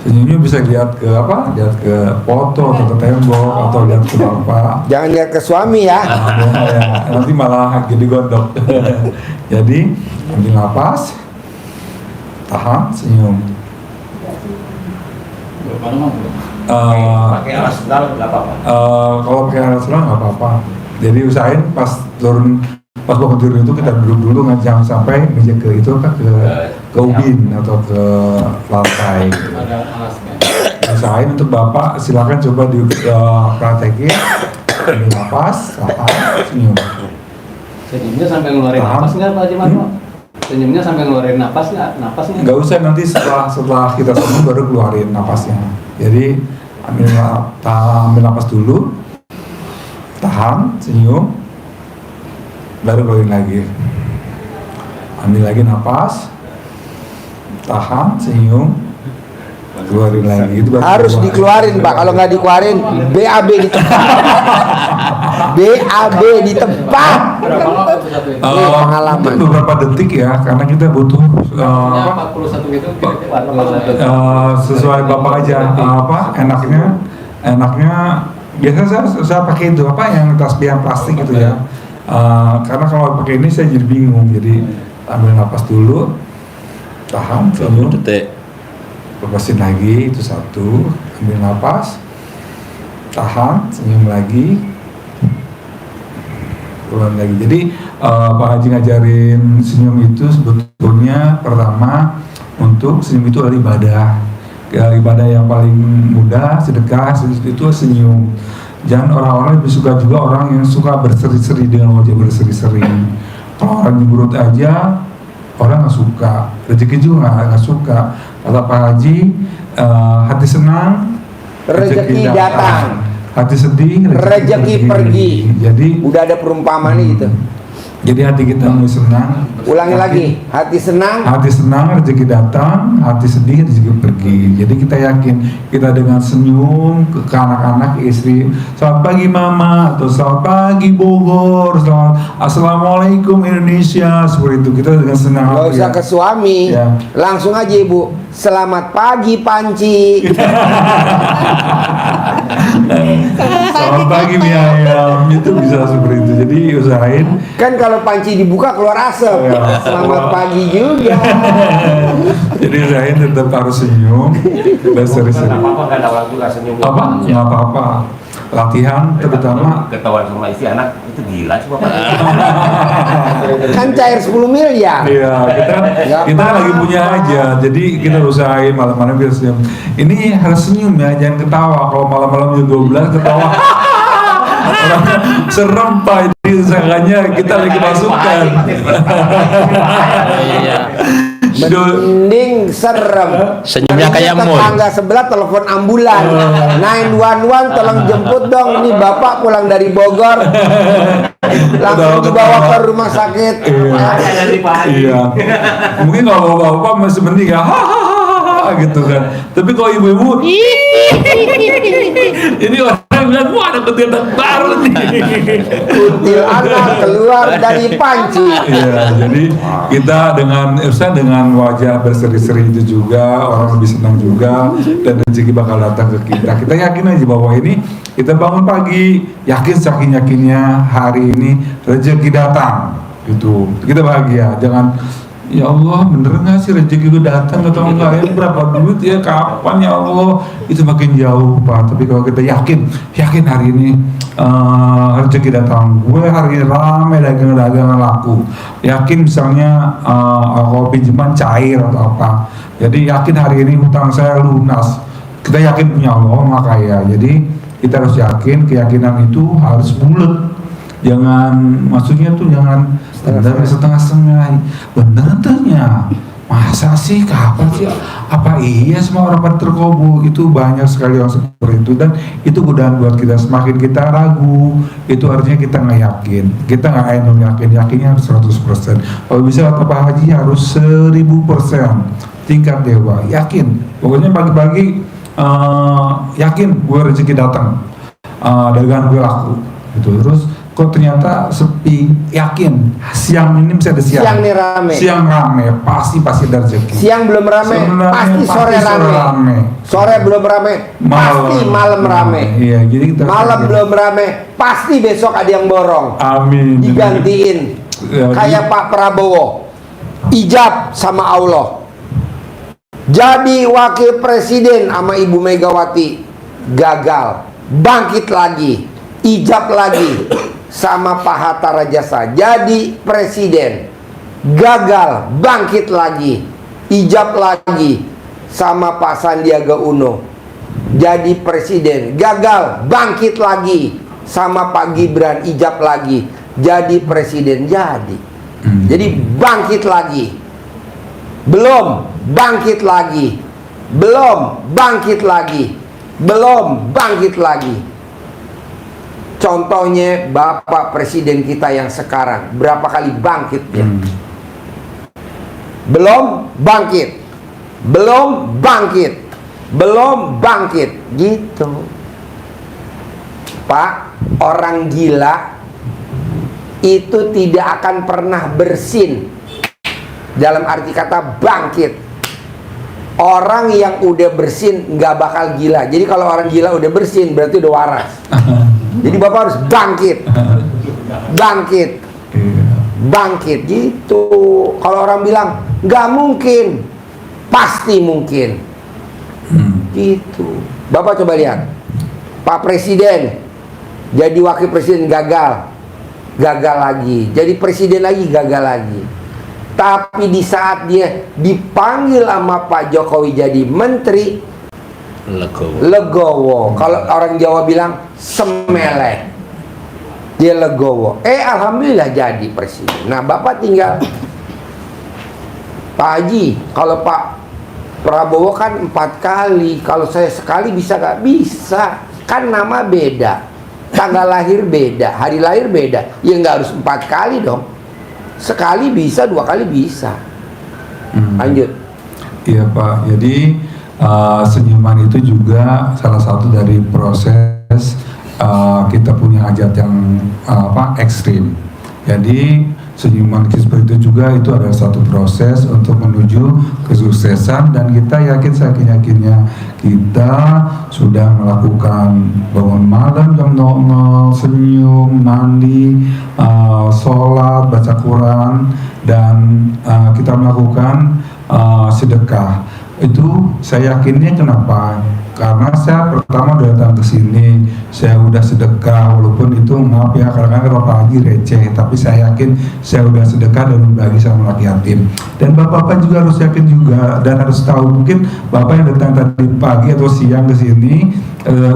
Senyumnya bisa lihat ke apa? Lihat ke foto atau ke tembok atau lihat ke bapak. Jangan lihat ke suami ya. Nanti malah jadi gondok. Jadi ambil napas, tahan, senyum. Pakai alas sendal nggak apa-apa. Kalau pakai alas sendal nggak apa-apa. Jadi usahain pas bangun tidur itu kita duduk dulu, jangan sampai meja ke itu kan ke ubin atau ke lantai. Usahain untuk bapak, silakan coba dipraktekin. Ambil napas, tahan, senyum. Senyumnya sampai ngeluarin napas nggak Pak Haji Marmo? Senyumnya sampai ngeluarin napas nggak? Napasnya? Nggak usah, nanti setelah kita senyum baru keluarin napasnya. Jadi ambil napas dulu, tahan, senyum, baru keluarin lagi. Ambil lagi napas, tahan, senyum, keluarin lagi. Itu baru Harus keluar. dikeluarin Pak. Kalau nggak dikeluarin BAB di tempat. BAB di tempat. Ini pengalaman. Mungkin beberapa detik ya, karena kita butuh Ya, 41 gitu kira-kira. sesuai bapak aja enaknya biasanya saya pakai itu yang tasbihan plastik itu ya. Karena kalau pakai ini saya jadi bingung, jadi ambil napas dulu, tahan, senyum, detik. lepasin lagi, itu satu, ambil napas, tahan, senyum lagi, keluar lagi. Jadi Pak Haji ngajarin senyum itu sebetulnya pertama untuk senyum itu adalah ibadah. Ya, ibadah yang paling mudah, sedekah itu senyum. Jangan orang-orang lebih suka juga orang yang suka berseri-seri dengan wajah berseri-seri. Kalau orang nyemberut aja orang nggak suka, rezeki juga nggak suka. Kata Pak Haji, hati senang, Rezeki datang. hati sedih, Rezeki pergi. Jadi Udah ada perumpamaan gitu. Jadi hati kita mau senang. Ulangi lagi. Hati senang. Hati senang, rezeki datang. Hati sedih, rezeki pergi. Jadi kita yakin kita dengan senyum ke anak-anak, ke istri. Selamat pagi Mama, atau selamat pagi Bogor, selamat Assalamualaikum Indonesia. Seperti itu kita dengan senang Gak hati. usah ke suami. Ya. Langsung aja Ibu. Selamat pagi Panci. Selamat pagi mie ayam. Itu bisa seperti itu. Jadi usahain. Kan kalau panci dibuka keluar asap. Ya. Selamat pagi juga. Jadi usahain tetap harus senyum dan seri-seri. Nggak apa-apa, nggak ada orang juga senyum. Apa? Nggak apa-apa. Latihan terutama. Ketahuan sama istri anak itu gila sih bapak. Kan cair 10 miliar. Iya, kita lagi punya aja. Jadi kita usahain malam-malam biar senyum. Ini harus senyum ya, jangan ketawa. Kalau malam-malam jam 12 ketawa. Orang serem Pak. Jadi usahanya kita lagi masukkan. Mending serem. Senyumnya kayak mul. Tetangga sebelah telepon ambulan. 911 tolong jemput dong. Ini bapak pulang dari Bogor. Langsung dibawa ke rumah sakit. Iya. Mungkin kalau bapak masih mending ya. gitu kan. Tapi kalau ibu-ibu ini orang bilang, wah ada kuntilanak baru nih. Kuntilanak keluar dari panci. Iya, jadi kita dengan wajah berseri-seri itu juga orang lebih senang juga, dan rezeki bakal datang ke kita. Kita yakin aja bahwa ini kita bangun pagi yakin saking yakinnya hari ini rezeki datang gitu. Kita bahagia, jangan ya Allah bener nggak sih rezeki itu datang atau enggak, ya berapa duit ya, kapan ya Allah, itu makin jauh Pak. Tapi kalau kita yakin hari ini rezeki datang, gue hari ini rame dagangan laku, yakin misalnya kalau pinjaman cair atau apa, jadi yakin hari ini hutang saya lunas, kita yakin punya Allah Maha Kaya. Jadi kita harus yakin, keyakinan itu harus bulat. Jangan, maksudnya tuh jangan setengah-setengah. Bener tanya, masa sih, kapan sih, apa iya semua orang pada terkobul? Itu banyak sekali orang seperti itu, dan itu godaan buat kita. Semakin kita ragu, itu artinya kita nggak yakin. Kita nggak yakinnya harus 100%. Kalau bisa kata Pak Haji harus 1000% tingkat dewa, yakin. Pokoknya pagi-pagi yakin gue rezeki datang, dagangan gue laku gitu. Terus kok ternyata sepi, yakin siang ini bisa ada siang nih rame, siang rame, pasti ada rezeki. Siang belum rame, pasti sore rame. Sore belum rame, pasti malam rame. Iya, jadi kita malam belum rame, pasti besok ada yang borong. Amin. Digantiin. Kayak Pak Prabowo, ijab sama Allah. Jadi wakil presiden sama Ibu Megawati, gagal, bangkit lagi, ijab lagi sama Pak Hatta Rajasa, jadi presiden, gagal, bangkit lagi, ijab lagi sama Pak Sandiaga Uno, jadi presiden, gagal, bangkit lagi sama Pak Gibran, ijab lagi, jadi presiden. Jadi bangkit lagi, belum bangkit lagi, belum bangkit lagi, belum bangkit lagi. Contohnya Bapak Presiden kita yang sekarang, berapa kali bangkit dia? Belum bangkit, belum bangkit, belum bangkit, gitu. Pak, orang gila itu tidak akan pernah bersin, dalam arti kata bangkit. Orang yang udah bersin nggak bakal gila. Jadi kalau orang gila udah bersin berarti udah waras. Jadi Bapak harus bangkit, bangkit, bangkit, gitu. Kalau orang bilang nggak mungkin, pasti mungkin, gitu. Bapak coba lihat, Pak Presiden jadi wakil presiden gagal, gagal lagi, jadi presiden lagi, gagal lagi. Tapi di saat dia dipanggil sama Pak Jokowi jadi menteri, legowo. Kalau orang Jawa bilang semeleh, dia legowo. Alhamdulillah jadi presiden. Nah Bapak tinggal, Pak Haji, kalau Pak Prabowo kan 4 kali, kalau saya sekali bisa gak? Bisa. Kan nama beda, tanggal lahir beda, hari lahir beda, ya nggak harus 4 kali dong. Sekali bisa, 2 kali bisa. Lanjut. Iya Pak, jadi senyuman itu juga salah satu dari proses kita punya hajat yang ekstrim. Jadi senyuman seperti itu juga itu adalah satu proses untuk menuju kesuksesan, dan kita yakin yakinnya kita sudah melakukan bangun malam jam 00, senyum, mandi, sholat, baca Quran, dan kita melakukan sedekah. Itu saya yakinnya kenapa? Karena saya pertama datang ke sini, saya udah sedekah, walaupun itu maaf ya kadang-kadang kalau Pak Haji receh, tapi saya yakin saya udah sedekah dan berbagi sama anak yatim. Dan bapak-bapak juga harus yakin juga, dan harus tahu, mungkin bapak yang datang tadi pagi atau siang ke sini,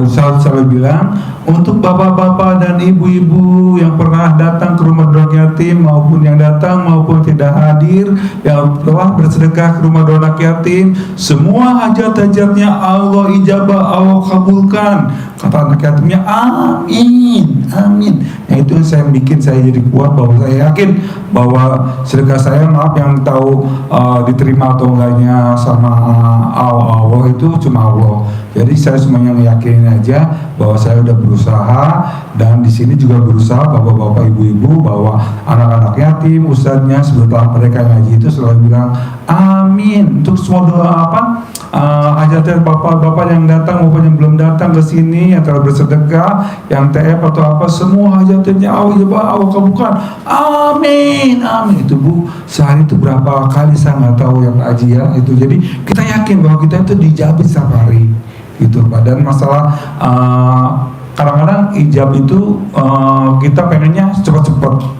Ustaz selalu bilang untuk bapak-bapak dan ibu-ibu yang pernah datang ke rumah doa yatim, maupun yang datang maupun tidak hadir, yang telah bersedekah ke rumah doa yatim, semua hajat-hajatnya Allah ijabah, Allah kabulkan. Kata anak yatimnya amin, amin. Nah itu yang saya bikin saya jadi kuat bahwa saya yakin bahwa sedekah saya, maaf yang tahu diterima atau enggaknya sama Allah itu cuma Allah. Jadi saya semuanya yakinin aja bahwa saya udah berusaha, dan di sini juga berusaha bapak-bapak ibu-ibu bahwa anak-anak yatim ustadznya setelah mereka ngaji itu selalu bilang amin untuk semua doa hajatnya bapak-bapak yang datang maupun yang belum datang ke sini, yang telah bersedekah, yang TF atau apa, semua hajatnya Allah kabulkan, amin amin. Itu Bu, sehari itu berapa kali saya nggak tahu yang ngaji ya itu. Jadi kita yakin bahwa kita itu dijabit setiap hari gitu Pak. Dan masalah kadang-kadang ijab itu kita pengennya cepat-cepat,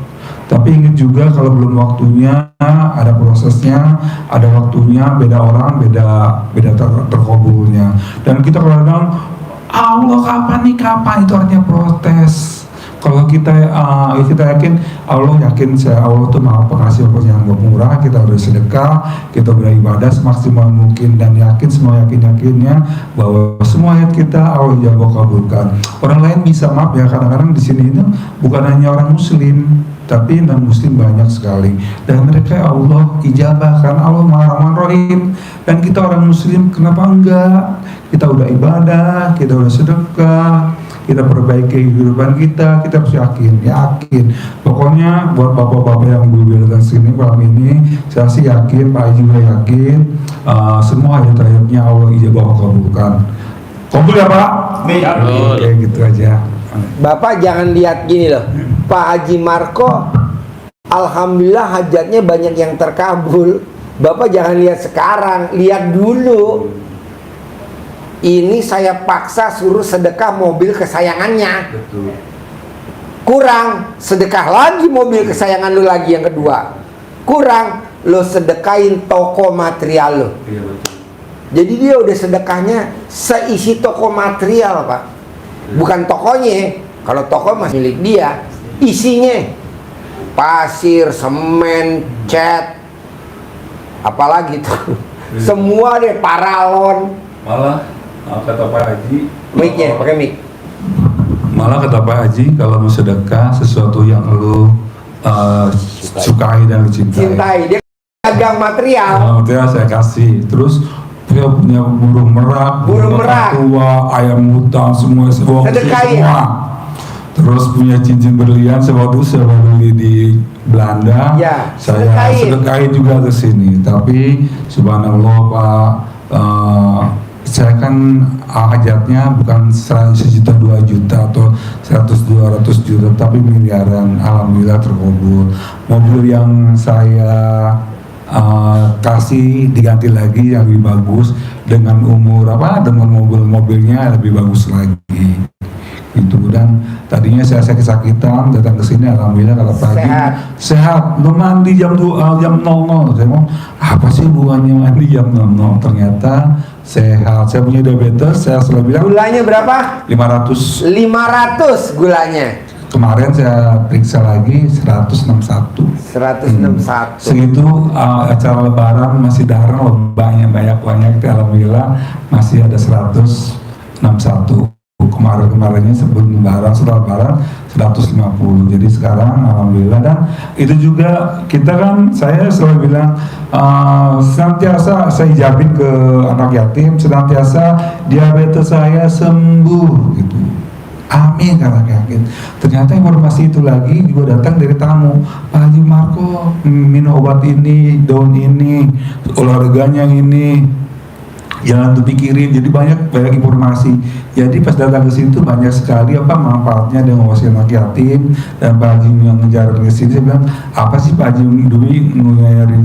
tapi ingat juga kalau belum waktunya ada prosesnya, ada waktunya, beda orang beda terkabulnya. Dan kita kadang-kadang Allah kapan itu artinya protes. Kalau kita yakin Allah tuh maha pengasih penyayang murah, kita harus sedekah, kita beribadah semaksimal mungkin, dan yakin semua yakinnya bahwa semua ayat kita Allah jawab kabulkan. Orang lain bisa, maaf ya, kadang-kadang di sini itu bukan hanya orang muslim, tapi non muslim banyak sekali, dan mereka Allah ijabah kan, Allah maha rahman rahim. Dan kita orang muslim kenapa enggak? Kita udah ibadah, kita udah sedekah, kita perbaiki kehidupan kita harus yakin. Pokoknya buat bapak-bapak yang belum datang sini malam ini, saya sih yakin, Pak Haji juga yakin, semua ayat-ayatnya Allah ijabah kabulkan. Kabul ya Pak? Oke, gitu aja. Bapak jangan lihat gini loh, Pak Haji Marco alhamdulillah hajatnya banyak yang terkabul. Bapak jangan lihat sekarang, lihat dulu. Ini saya paksa suruh sedekah mobil kesayangannya. Betul. Kurang, sedekah lagi mobil kesayangan lu lagi yang kedua. Kurang, lo sedekahin toko material lo. Iya betul. Jadi dia udah sedekahnya seisi toko material Pak. Bukan tokonya. Kalau toko masih milik dia, isinya pasir, semen, cat, apalagi tuh. Semua deh, paralon. Malah kata Pak Haji, Mic-nya, pakai mic. malah kata Pak Haji, kalau mau sedekah sesuatu yang lu sukai dan lu Cintai, dia dagang material. Material saya kasih. Terus dia punya burung merak, tua, ayam hutan, semua Sedekahin. semua. Terus punya cincin berlian, saya beli di Belanda. Ya, Saya sedekahin juga ke sini. Tapi subhanallah Pak, saya kan hajatnya bukan 100 juta, 2 juta atau 100-200 juta, tapi miliaran. Alhamdulillah terkabul. Mobil yang saya kasih diganti lagi yang lebih bagus, dengan dengan mobilnya lebih bagus lagi itu. Dan tadinya saya kesakitan, datang ke sini alhamdulillah kalau pagi sehat. Lu mandi jam 00. Saya mau apa sih hubungannya mandi jam 00? Ternyata sehat. Saya punya diabetes, saya selalu bilang Gulanya berapa? 500 gulanya. Kemarin saya periksa lagi 161. Segitu acara lebaran masih darah banyak alhamdulillah masih ada 161. Kemarinnya sebelum lebaran, setelah lebaran 150. Jadi sekarang alhamdulillah. Dan itu juga kita kan, saya selalu bilang senantiasa saya ijabin ke anak yatim, senantiasa diabetes saya sembuh gitu. Amin, karena yakin. Ternyata informasi itu lagi juga datang dari tamu. Pak Haji Marco minum obat ini, daun ini, olahraganya ini, jangan dipikirin. Jadi banyak informasi. Jadi pas datang ke situ banyak sekali manfaatnya dengan ngawasi anak yatim. Dan Pak Haji yang ngejar ke sini, saya bilang apa sih Pak Haji dulu nyaranin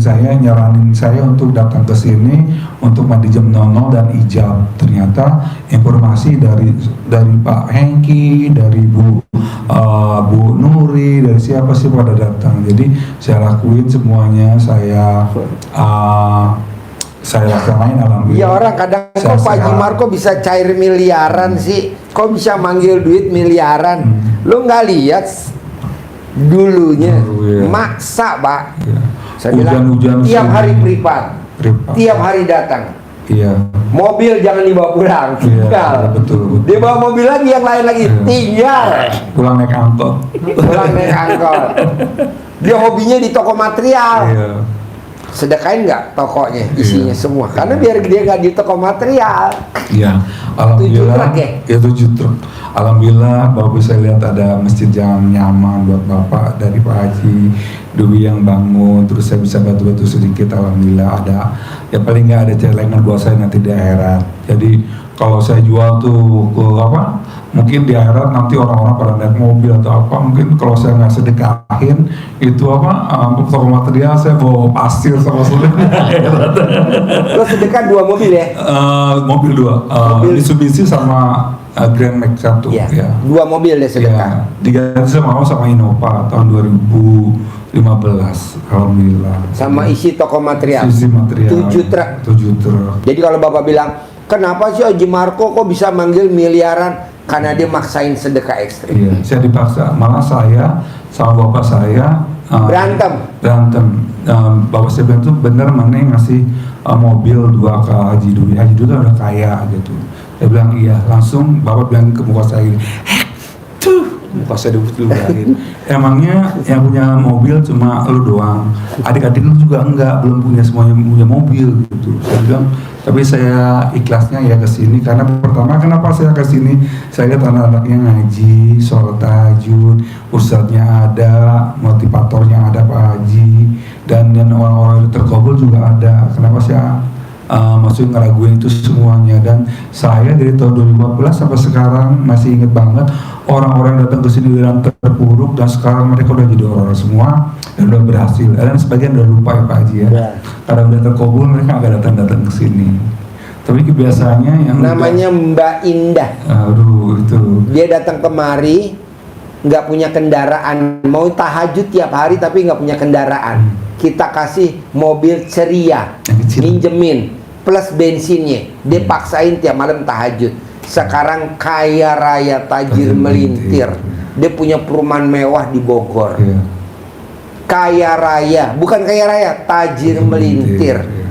saya untuk datang ke sini untuk mandi jam 00 dan ijab. Ternyata informasi dari Pak Hengki, dari Bu Nuri, dari siapa sih pada datang. Jadi saya lakuin semuanya, saya laksanain alhamdulillah. Ya orang kadang kok Pak Haji Marco bisa cair miliaran sih, kok bisa manggil duit miliaran. Lo nggak lihat dulunya maksa Pak. Ya. Saya bilang tiap hari privat, tiap hari datang. Iya. Mobil jangan dibawa pulang, tinggal. Iya, betul. Dia bawa mobil lagi, yang lain lagi, Iya. tinggal. Pulang naik angkot. Pulang naik angkot. Dia hobinya di toko material. Iya. Sedekain nggak tokonya, isinya Iya. semua. Karena biar dia nggak di toko material. Iya, alhamdulillah. 7 truk ya? Ya 7 truk. Alhamdulillah Bapak bisa lihat ada masjid yang nyaman buat Bapak dari Pak Haji Dwi yang bangun. Terus saya bisa bantu-bantu sedikit. Alhamdulillah ada. Ya paling nggak ada celengan buat saya nanti di akhirat. Jadi kalau saya jual tuh ke apa? Mungkin di akhirat nanti orang-orang pada naik mobil atau apa. Mungkin kalau saya nggak sedekahin itu apa? Toko material saya bawa pasir sama sulit. Lo sedekah 2 mobil ya? Mobil 2, Mobil. Mitsubishi sama Grand Max 1 Iya. ya. 2 mobil deh sedekah. Ya, diganti sama Innova tahun 2015. Alhamdulillah. Sama isi toko material. Sisi material. 7 truk. 7 truk. Jadi kalau Bapak bilang, kenapa sih Haji Marco kok bisa manggil miliaran? Karena dia maksain sedekah ekstrim. Iya, saya dipaksa. Malah saya sama bapak saya Berantem. Bapak saya bilang tuh bener mana yang ngasih mobil 2 ke Haji Dwi. Haji Dwi kan udah kaya gitu. Saya bilang iya. Langsung bapak bilang ke muka saya gini, tuh muka saya dibulahin. Emangnya yang punya mobil cuma lu doang. Adik-adik lu juga enggak, belum punya semuanya punya mobil gitu. Saya bilang, tapi saya ikhlasnya ya ke sini karena pertama kenapa saya ke sini? Saya lihat anak-anaknya ngaji, sholat tahajud, ustadznya ada, motivatornya ada Pak Haji, dan orang-orang yang terkabul juga ada. Kenapa saya maksudnya ngeraguin itu semuanya? Dan saya dari tahun 2014 sampai sekarang masih inget banget orang-orang yang datang ke sini dengan terpuruk dan sekarang mereka udah jadi orang-orang semua dan udah berhasil. Dan sebagian udah lupa ya Pak Haji ya. Karena udah terkabul mereka nggak datang ke sini. Tapi kebiasaannya yang Namanya Mbak Indah. aduh itu. Dia datang kemari, nggak punya kendaraan, mau tahajud tiap hari tapi nggak punya kendaraan. Kita kasih mobil ceria, Yang kecil. minjemin, plus bensinnya. Dia paksain tiap malam tahajud. Sekarang kaya raya, tajir Tajir melintir. melintir. Dia punya perumahan mewah di Bogor. Iya. Kaya raya, bukan kaya raya, tajir melintir. Iya.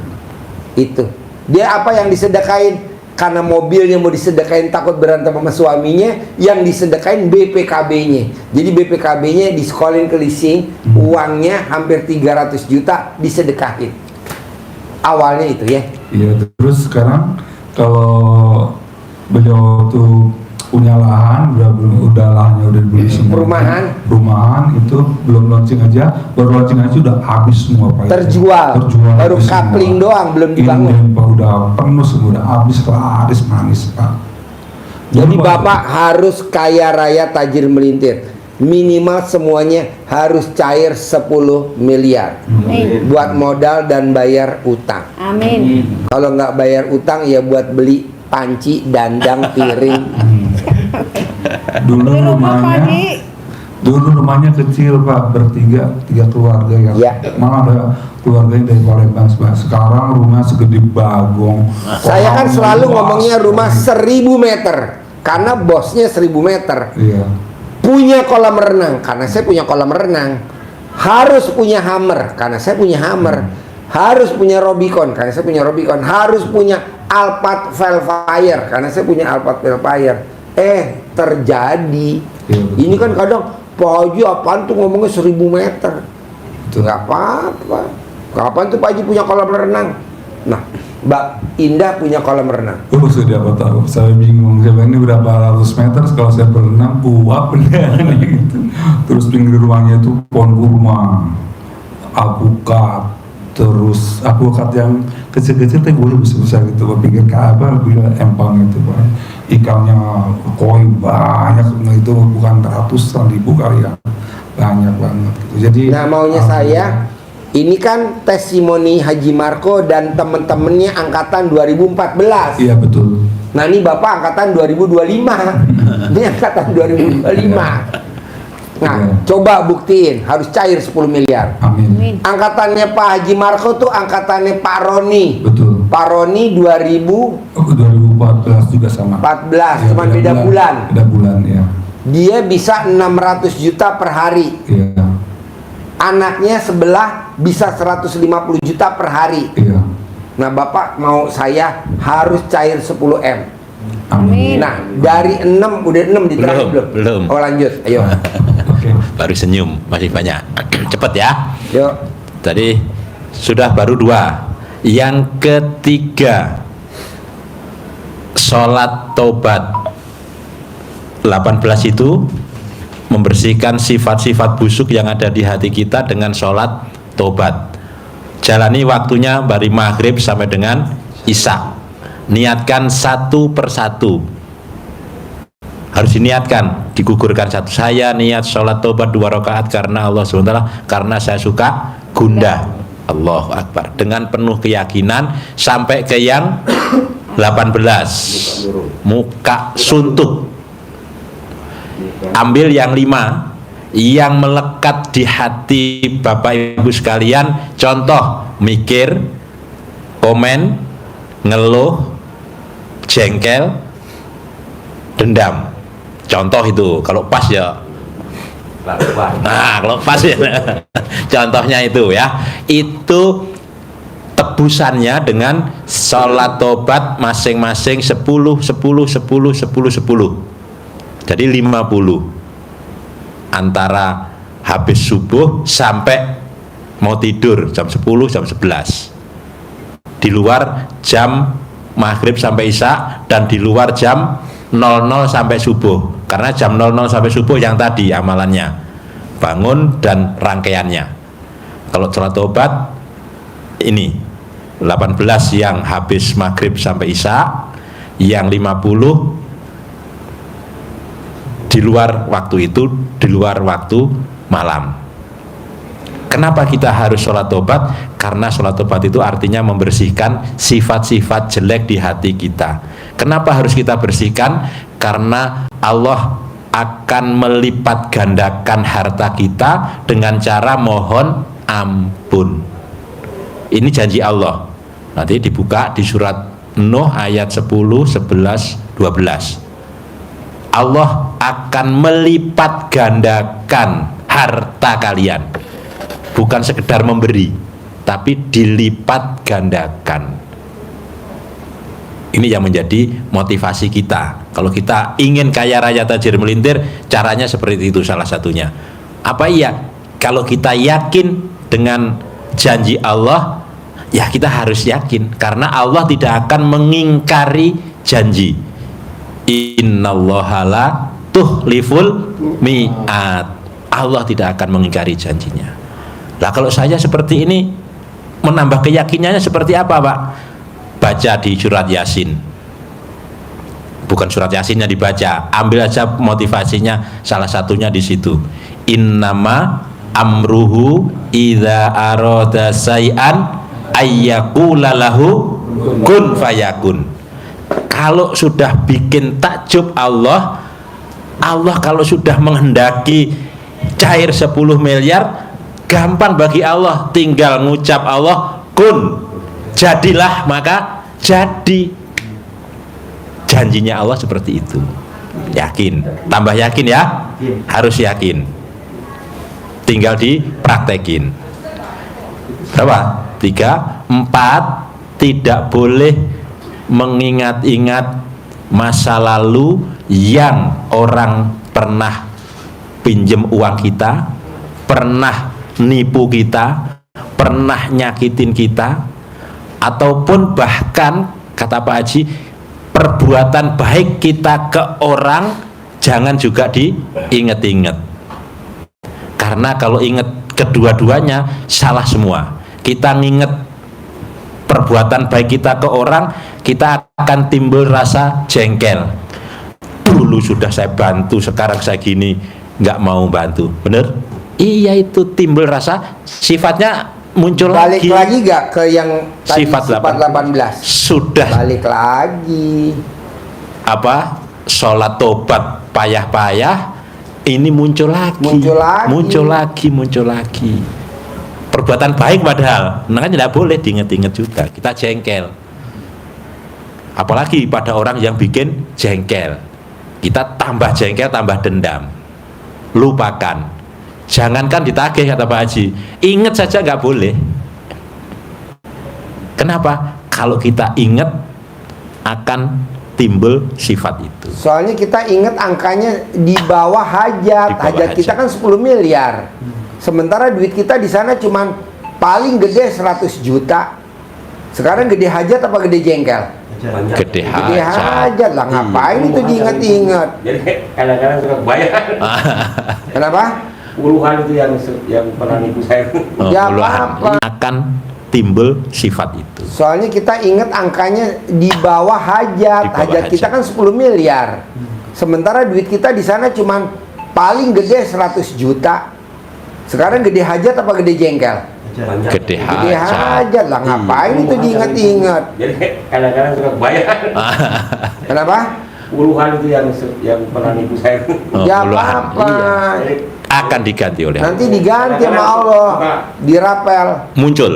Itu. Dia apa yang disedekain? Karena mobilnya mau disedekain takut berantem sama suaminya, yang disedekain BPKB-nya. Jadi BPKB-nya disekolahin ke leasing, uangnya hampir 300 juta disedekahin. Awalnya itu ya. Iya, terus sekarang kalau beliau tuh punya lahan, udah lahannya udah dibeli semua. Perumahan itu belum launching aja, baru launching aja udah habis semua Pak. Terjual. Baru habis coupling semua. doang, belum dibangun. Ini Pak udah penuh semua, udah habis laris manis Pak. Jadi Dulu, Bapak harus kaya raya tajir melintir. Minimal semuanya harus cair 10 miliar. Buat modal dan bayar utang. Amin. Kalau nggak bayar utang ya buat beli panci, dandang, piring. Dulu rumahnya kecil Pak, tiga keluarga ya. Ya. Malah ada keluarganya dari Palembang Pak. Sekarang rumah segede bagong. Saya kan Kolam selalu luas. ngomongnya rumah 1000 meter. Karena bosnya 1000 meter. Iya. Punya kolam renang, karena saya punya kolam renang. Harus punya hammer, karena saya punya hammer. Harus punya Robicon, karena saya punya Robicon. Harus punya Alphard Velfire, karena saya punya Alphard Velfire. Terjadi. Iya, betul. Ini kan kadang, Pak Haji apaan tuh ngomongnya 1000 meter. Betul. Nggak apa-apa. Kapan tuh Pak Haji punya kolam renang? Nah, Mbak Indah punya kolam renang. Sudah apa tahu? Saya bingung. Saya bilang, ini berapa ratus meter? Kalau saya berenang, uap bener gitu. Terus pinggir rumahnya itu pohon kurma, alpukat, terus alpukat yang kecil-kecil tapi boleh besar-besar gitu. Pinggir Ka'bah, bila empang itu Pak. Ikannya koi banyak, itu bukan ratusan ribu kali ya, banyak banget. Gitu. Jadi, Nah maunya saya, ini kan testimoni Haji Marco dan temen-temennya angkatan 2014. iya betul. Nah ini Bapak angkatan 2025. Ini angkatan 2025. Nah Iya. coba buktiin, harus cair 10 miliar. Amin. Angkatannya Pak Haji Marco tuh angkatannya Pak Roni. Betul. Pak Roni 2014, 2014 juga sama. Ya, cuman beda bulan. Beda bulan ya. Dia bisa 600 juta per hari. Iya. Anaknya sebelah bisa 150 juta per hari. Iya. Nah, Bapak mau saya harus cair 10 M. Amin. Nah, dari 6 udah 6 diterangin belum? Belum. Oh, lanjut. Ayo. Oke. Baru senyum, masih banyak. Cepet ya. Yuk. Tadi sudah baru 2. Yang ketiga, sholat tobat 18 itu membersihkan sifat-sifat busuk yang ada di hati kita dengan sholat tobat. Jalani waktunya dari maghrib sampai dengan isya. Niatkan satu persatu. Harus diniatkan, digugurkan satu. Saya niat sholat tobat 2 rakaat karena Allah SWT, karena saya suka gundah. Allahu Akbar. Dengan penuh keyakinan sampai ke yang 18. Muka suntuk. Ambil yang 5 yang melekat di hati Bapak Ibu sekalian. Contoh, mikir, komen, ngeluh, jengkel, dendam. Contoh itu, kalau pas ya. Nah, kalau pas ya. Contohnya itu ya. Itu tebusannya dengan sholat tobat masing-masing 10, 10, 10, 10, 10. Jadi 50. Antara habis subuh sampai mau tidur jam 10, jam 11. Di luar jam maghrib sampai isya, dan di luar jam 00 sampai subuh. Karena jam 00 sampai subuh yang tadi amalannya, bangun dan rangkaiannya. Kalau sholat tobat ini 18 yang habis maghrib sampai isya, yang 50 di luar waktu itu, di luar waktu malam. Kenapa kita harus sholat tobat? Karena sholat tobat itu artinya membersihkan sifat-sifat jelek di hati kita. Kenapa harus kita bersihkan? Karena Allah akan melipat gandakan harta kita dengan cara mohon ampun. Ini janji Allah. Nanti dibuka di surat Nuh ayat 10, 11, 12. Allah akan melipat gandakan harta kalian. Bukan sekedar memberi, tapi dilipat gandakan. Ini yang menjadi motivasi kita. Kalau kita ingin kaya raya tajir melintir, caranya seperti itu salah satunya. Apa iya? Kalau kita yakin dengan janji Allah, ya kita harus yakin, karena Allah tidak akan mengingkari janji. Innallaha la tuhliful mi'ad. Allah tidak akan mengingkari janjinya. Lah kalau saya seperti ini, menambah keyakinannya seperti apa, Pak? Baca di surat Yasin. Bukan surat Yasinnya dibaca, ambil aja motivasinya, salah satunya di situ. Innama amruhu idza arada say'an ayyaqula lahu kun fayakun. Kalau sudah bikin takjub Allah kalau sudah menghendaki cair 10 miliar, gampang bagi Allah, tinggal ngucap Allah kun, jadilah, maka jadi. Janjinya Allah seperti itu. Yakin, tambah yakin ya, harus yakin, tinggal dipraktekin. Berapa? 3, 4. Tidak boleh mengingat-ingat masa lalu yang orang pernah pinjem uang kita, pernah nipu kita, pernah nyakitin kita, ataupun bahkan kata Pak Haji, perbuatan baik kita ke orang jangan juga diinget-inget. Karena kalau inget kedua-duanya salah semua. Kita nginget perbuatan baik kita ke orang, kita akan timbul rasa jengkel. Dulu sudah saya bantu, sekarang saya gini nggak mau bantu, bener? Iya, itu timbul rasa, sifatnya muncul Balik lagi. lagi gak ke yang tadi, Sifat 18? Sudah Balik lagi. apa? Sholat tobat payah-payah, ini muncul lagi. Muncul lagi. Perbuatan baik padahal, nah kan tidak boleh diinget-inget juga, kita jengkel. Apalagi pada orang yang bikin jengkel, kita tambah jengkel, tambah dendam. Lupakan, jangankan ditagih kata Pak Haji, inget saja nggak boleh. Kenapa? kalau kita ingat akan timbul sifat itu. Soalnya kita ingat angkanya di bawah hajat. Di bawah Hajat kita hajat. kan 10 miliar. Sementara duit kita di sana cuman paling gede 100 juta. Sekarang gede hajat apa gede jengkel? Gede Gede hajat. hajat lah, ngapain itu diingat-ingat? Jadi kadang-kadang suka kebayang. Kenapa? Puluhan itu yang pernah nipu saya. Oh, Ya, puluhan. apa-apa. Akan timbul sifat itu. Soalnya kita ingat angkanya di bawah hajat. Di bawah Hajat kita hajat. kan 10 miliar. Sementara duit kita di sana cuman paling gede 100 juta. Sekarang gede hajat apa gede jengkel? Gede Gede hajat. hajat lah, ngapain itu diingat-ingat? Jadi kadang-kadang suka kebayang. Kenapa? Puluhan itu yang pernah nipu saya. Oh, Ya puluhan. apa? Akan diganti oleh Allah. Nanti diganti sama Allah, dirapel, Muncul,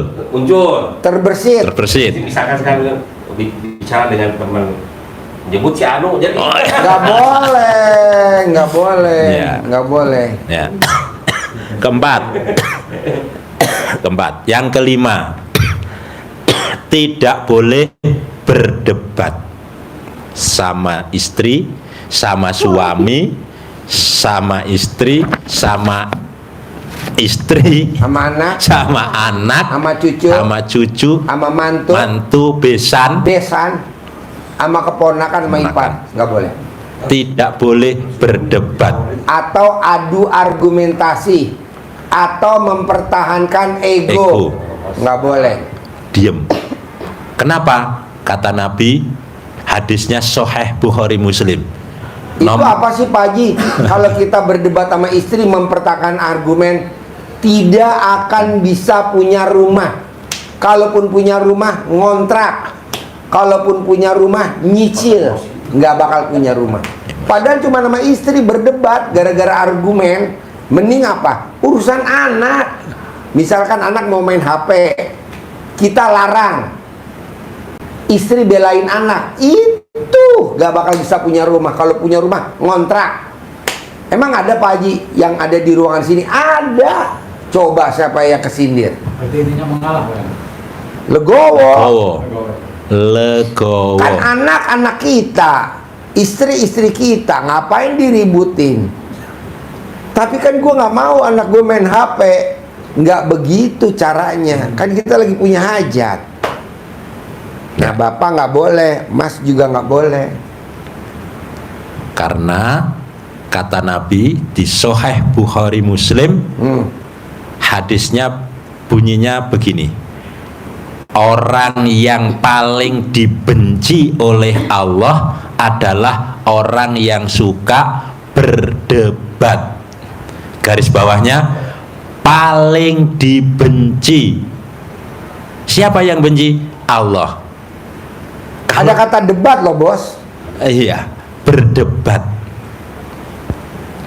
terbersit. terbersit. Misalkan sekarang bicara dengan teman, jemput si Anu, jadi Nggak boleh, nggak boleh, Ya. nggak boleh. Ya. Keempat. Keempat. Yang kelima. Tidak boleh berdebat sama istri, sama suami, sama istri, sama istri, Sama anak, sama anak, sama cucu, sama cucu, sama mantu, mantu, besan. besan, sama keponakan, sama ipar, nggak boleh. Tidak boleh berdebat. Atau adu argumentasi, atau mempertahankan ego, nggak boleh. Diem. Kenapa? Kata Nabi, hadisnya Sahih Bukhari Muslim. Itu apa sih Pak Haji? Kalau kita berdebat sama istri mempertahankan argumen, tidak akan bisa punya rumah. Kalaupun punya rumah, ngontrak. Kalaupun punya rumah, nyicil. Nggak bakal punya rumah. Padahal cuma sama istri berdebat gara-gara argumen. Mending apa? Urusan anak. Misalkan anak mau main HP, kita larang. Istri belain anak, itu gak bakal bisa punya rumah. Kalau punya rumah, ngontrak. Emang ada Pak Haji yang ada di ruangan sini? Ada. Coba siapa yang kesindir? Berarti intinya mengalah kan? Legowo. Legowo. Kan anak-anak kita, istri-istri kita, ngapain diributin? Tapi kan gue nggak mau anak gue main HP. Nggak begitu caranya. Kan kita lagi punya hajat. Nah bapak nggak boleh, mas juga nggak boleh. Karena kata Nabi di Sahih Bukhari Muslim, hadisnya bunyinya begini. Orang yang paling dibenci oleh Allah adalah orang yang suka berdebat. Garis bawahnya, paling dibenci. Siapa yang benci? Allah. Ada kata debat loh bos. Iya, berdebat.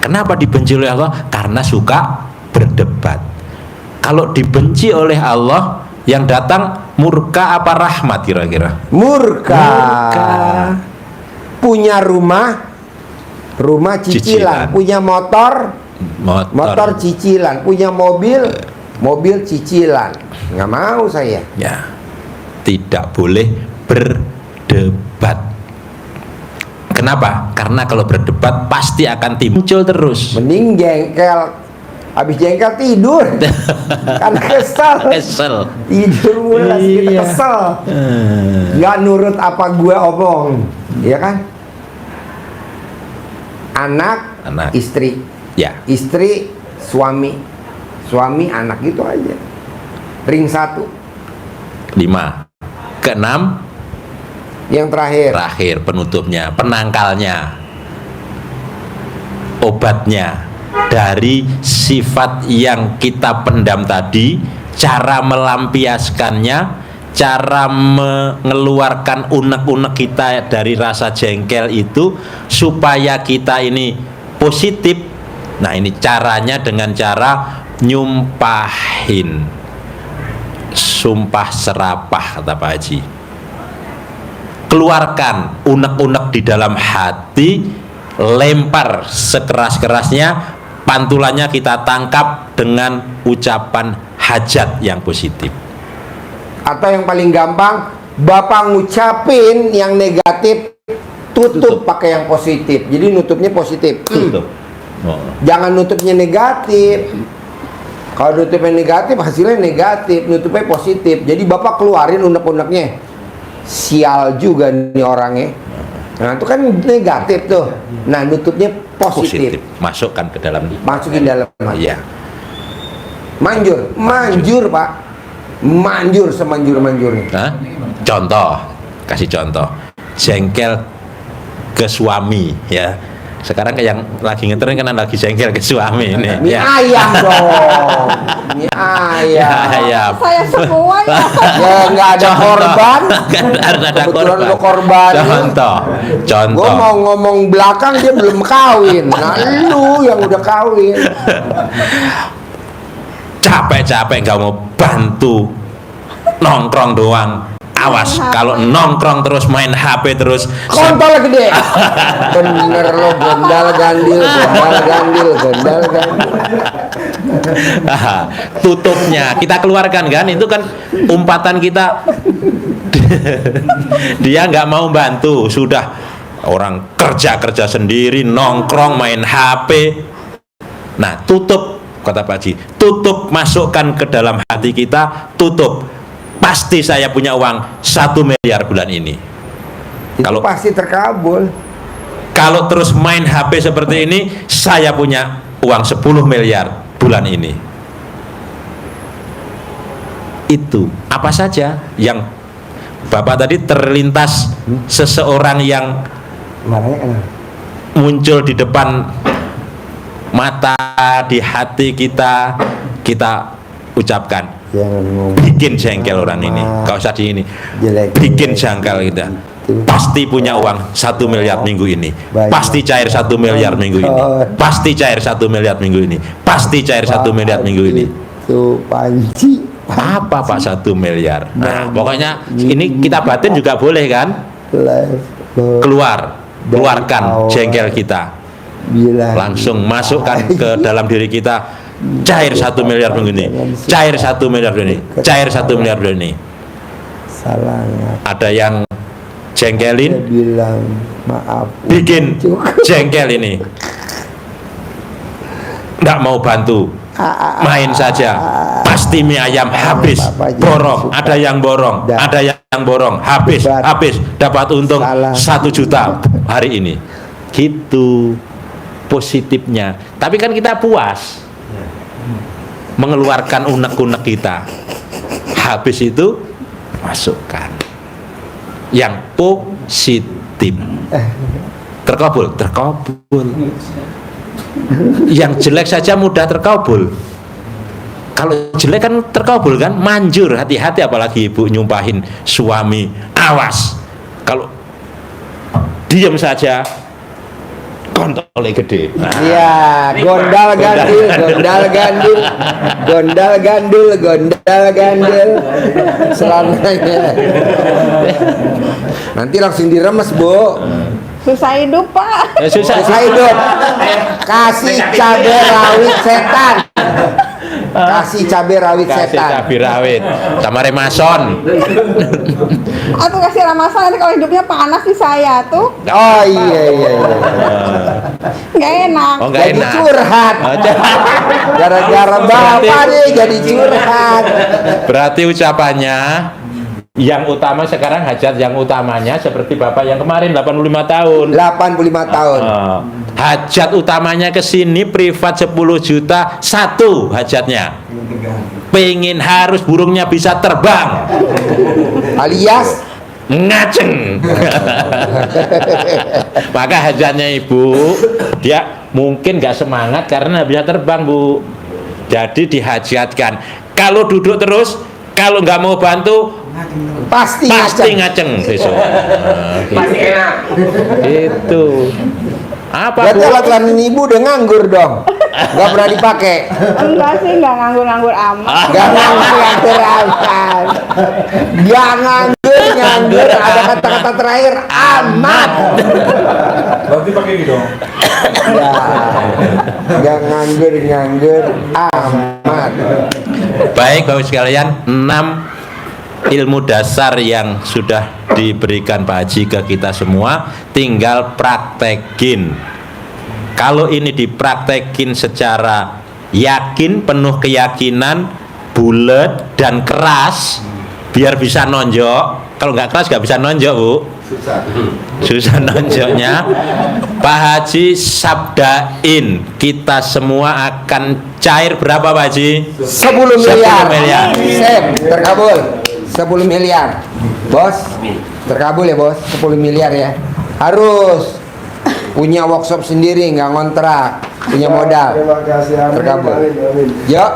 Kenapa dibenci oleh Allah? Karena suka berdebat. Kalau dibenci oleh Allah, yang datang murka apa rahmat kira-kira? Murka. Murka. Punya rumah cicilan. Cicilan. Punya motor cicilan. Punya mobil cicilan. Nggak mau saya. Ya, tidak boleh berdebat. Kenapa? Karena kalau berdebat pasti akan muncul terus. Mending jengkel. Habis jengkel tidur. Karena kesel. Tidur mulas, kita Iya. kesel. Nggak nurut apa gue omong. Iya kan? Anak, istri. Ya. Istri, suami. Suami, anak, gitu aja. Ring 1. 5. Keenam, Yang terakhir penutupnya, penangkalnya, obatnya dari sifat yang kita pendam tadi, cara melampiaskannya, cara mengeluarkan unek-unek kita dari rasa jengkel itu supaya kita ini positif. Nah, ini caranya dengan cara nyumpahin, sumpah serapah kata Pak Haji. Keluarkan unek-unek di dalam hati, lempar sekeras-kerasnya, pantulannya kita tangkap dengan ucapan hajat yang positif. Atau yang paling gampang, Bapak ngucapin yang negatif, tutup pakai yang positif. Jadi nutupnya positif. Tutup. Oh. Jangan nutupnya negatif. Kalau nutupnya negatif, hasilnya negatif. Nutupnya positif. Jadi Bapak keluarin unek-uneknya. Sial juga nih orangnya. Nah, itu kan negatif tuh. Nah, nutupnya positif. Masukkan ke dalam. Masukin dalam. Iya. Manjur, Pak. Manjur semanjur-manjurnya. Hah? Contoh, kasih contoh. Jengkel ke suami, ya. Sekarang yang lagi ngetren kan lagi jengkel ke suami ini. Mie ayam dong. Mie ayam. Ayam. Saya semua ya. Ya nggak ada korban. Ada Kebetulan lu korban. Contoh. Gue mau ngomong belakang dia belum kawin. Nah lu yang udah kawin. Capek-capek nggak mau bantu, nongkrong doang. Awas kalau nongkrong terus main HP terus. Kontol gede. Bener lo, gondal gandil. Tutupnya kita keluarkan kan, itu kan umpatan kita. Dia nggak mau bantu, sudah orang kerja sendiri, nongkrong main HP. Nah, tutup, kata Pak Haji, tutup, masukkan ke dalam hati kita, tutup. Pasti saya punya uang 1 miliar bulan ini. Kalau pasti terkabul. Kalau terus main HP seperti ini, saya punya uang 10 miliar bulan ini. Itu apa saja yang Bapak tadi terlintas seseorang yang muncul di depan mata, di hati kita, kita ucapkan. Bikin jengkel orang ini, gak usah di ini. Bikin jengkel kita. Pasti punya uang 1 miliar minggu ini. Pasti cair 1 miliar minggu ini. Pasti cair 1 miliar minggu ini. Pasti cair 1 miliar minggu ini. Itu panci. Apa Pak 1 miliar? Nah, pokoknya ini kita batin juga boleh kan? Keluarkan jengkel kita. Langsung masukkan ke dalam diri kita. Cair 1 miliar minggu ini. Cair 1 miliar ini. Cair 1 miliar ini. Ada yang jengkelin, bilang maaf. Bikin jengkel ini. Nggak mau bantu, main saja. Pasti mie ayam habis, borong. Ada yang borong, ada yang borong. Habis. Dapat untung 1 juta hari ini. Gitu positifnya. Tapi kan kita puas mengeluarkan unek-unek kita. Habis itu masukkan yang positif. Terkabul. Yang jelek saja mudah terkabul. Kalau jelek kan terkabul kan, manjur. Hati-hati apalagi ibu nyumpahin suami. Awas kalau diam saja, kontolnya gede. Iya, gondal gandul, selananya. Nanti langsung diremes, Bu. Susah hidup, Pak. Susah hidup. Kasih cabai rawit setan. Kasih cabai rawit sama remason. Atau kasih ramasan, nanti kalau hidupnya panas di saya tuh. Oh iya. Nggak enak. Oh, nggak Jadi enak. curhat. Gara-gara bapak nih jadi curhat. Berarti ucapannya yang utama sekarang, hajat yang utamanya seperti Bapak yang kemarin 85 tahun. 85 tahun. Hajat utamanya ke sini privat 10 juta, satu hajatnya. Pengen harus burungnya bisa terbang. Alias ngaceng. Maka hajatnya ibu, dia mungkin nggak semangat karena bisa terbang, Bu. Jadi dihajatkan. Kalau duduk terus, kalau nggak mau bantu, pasti ngaceng besok. Pasti enak. Itu apa? Berarti alat ibu udah nganggur dong. Gak pernah dipakai. Enggak sih, nggak nganggur-nganggur amat. Gak nganggur amat. Gak nganggur. Ada kata-kata terakhir amat. Berarti pakai gitu dong. Ya. Gak nganggur amat. Baik Bapak sekalian, 6 ilmu dasar yang sudah diberikan Pak Haji ke kita semua, tinggal praktekin. Kalau ini dipraktekin secara yakin, penuh keyakinan, bulat dan keras, biar bisa nonjok. Kalau nggak keras nggak bisa nonjok, Bu. Susah nonjoknya. Pak Haji sabdain, kita semua akan cair berapa Pak Haji? 10 miliar. 10 miliar. Sip, terkabul. 10 miliar. Bos, terkabul ya bos, 10 miliar ya. Harus punya workshop sendiri, nggak ngontrak, punya modal. Terima kasih. Amin. Terkabul. Amin. Amin. Yuk.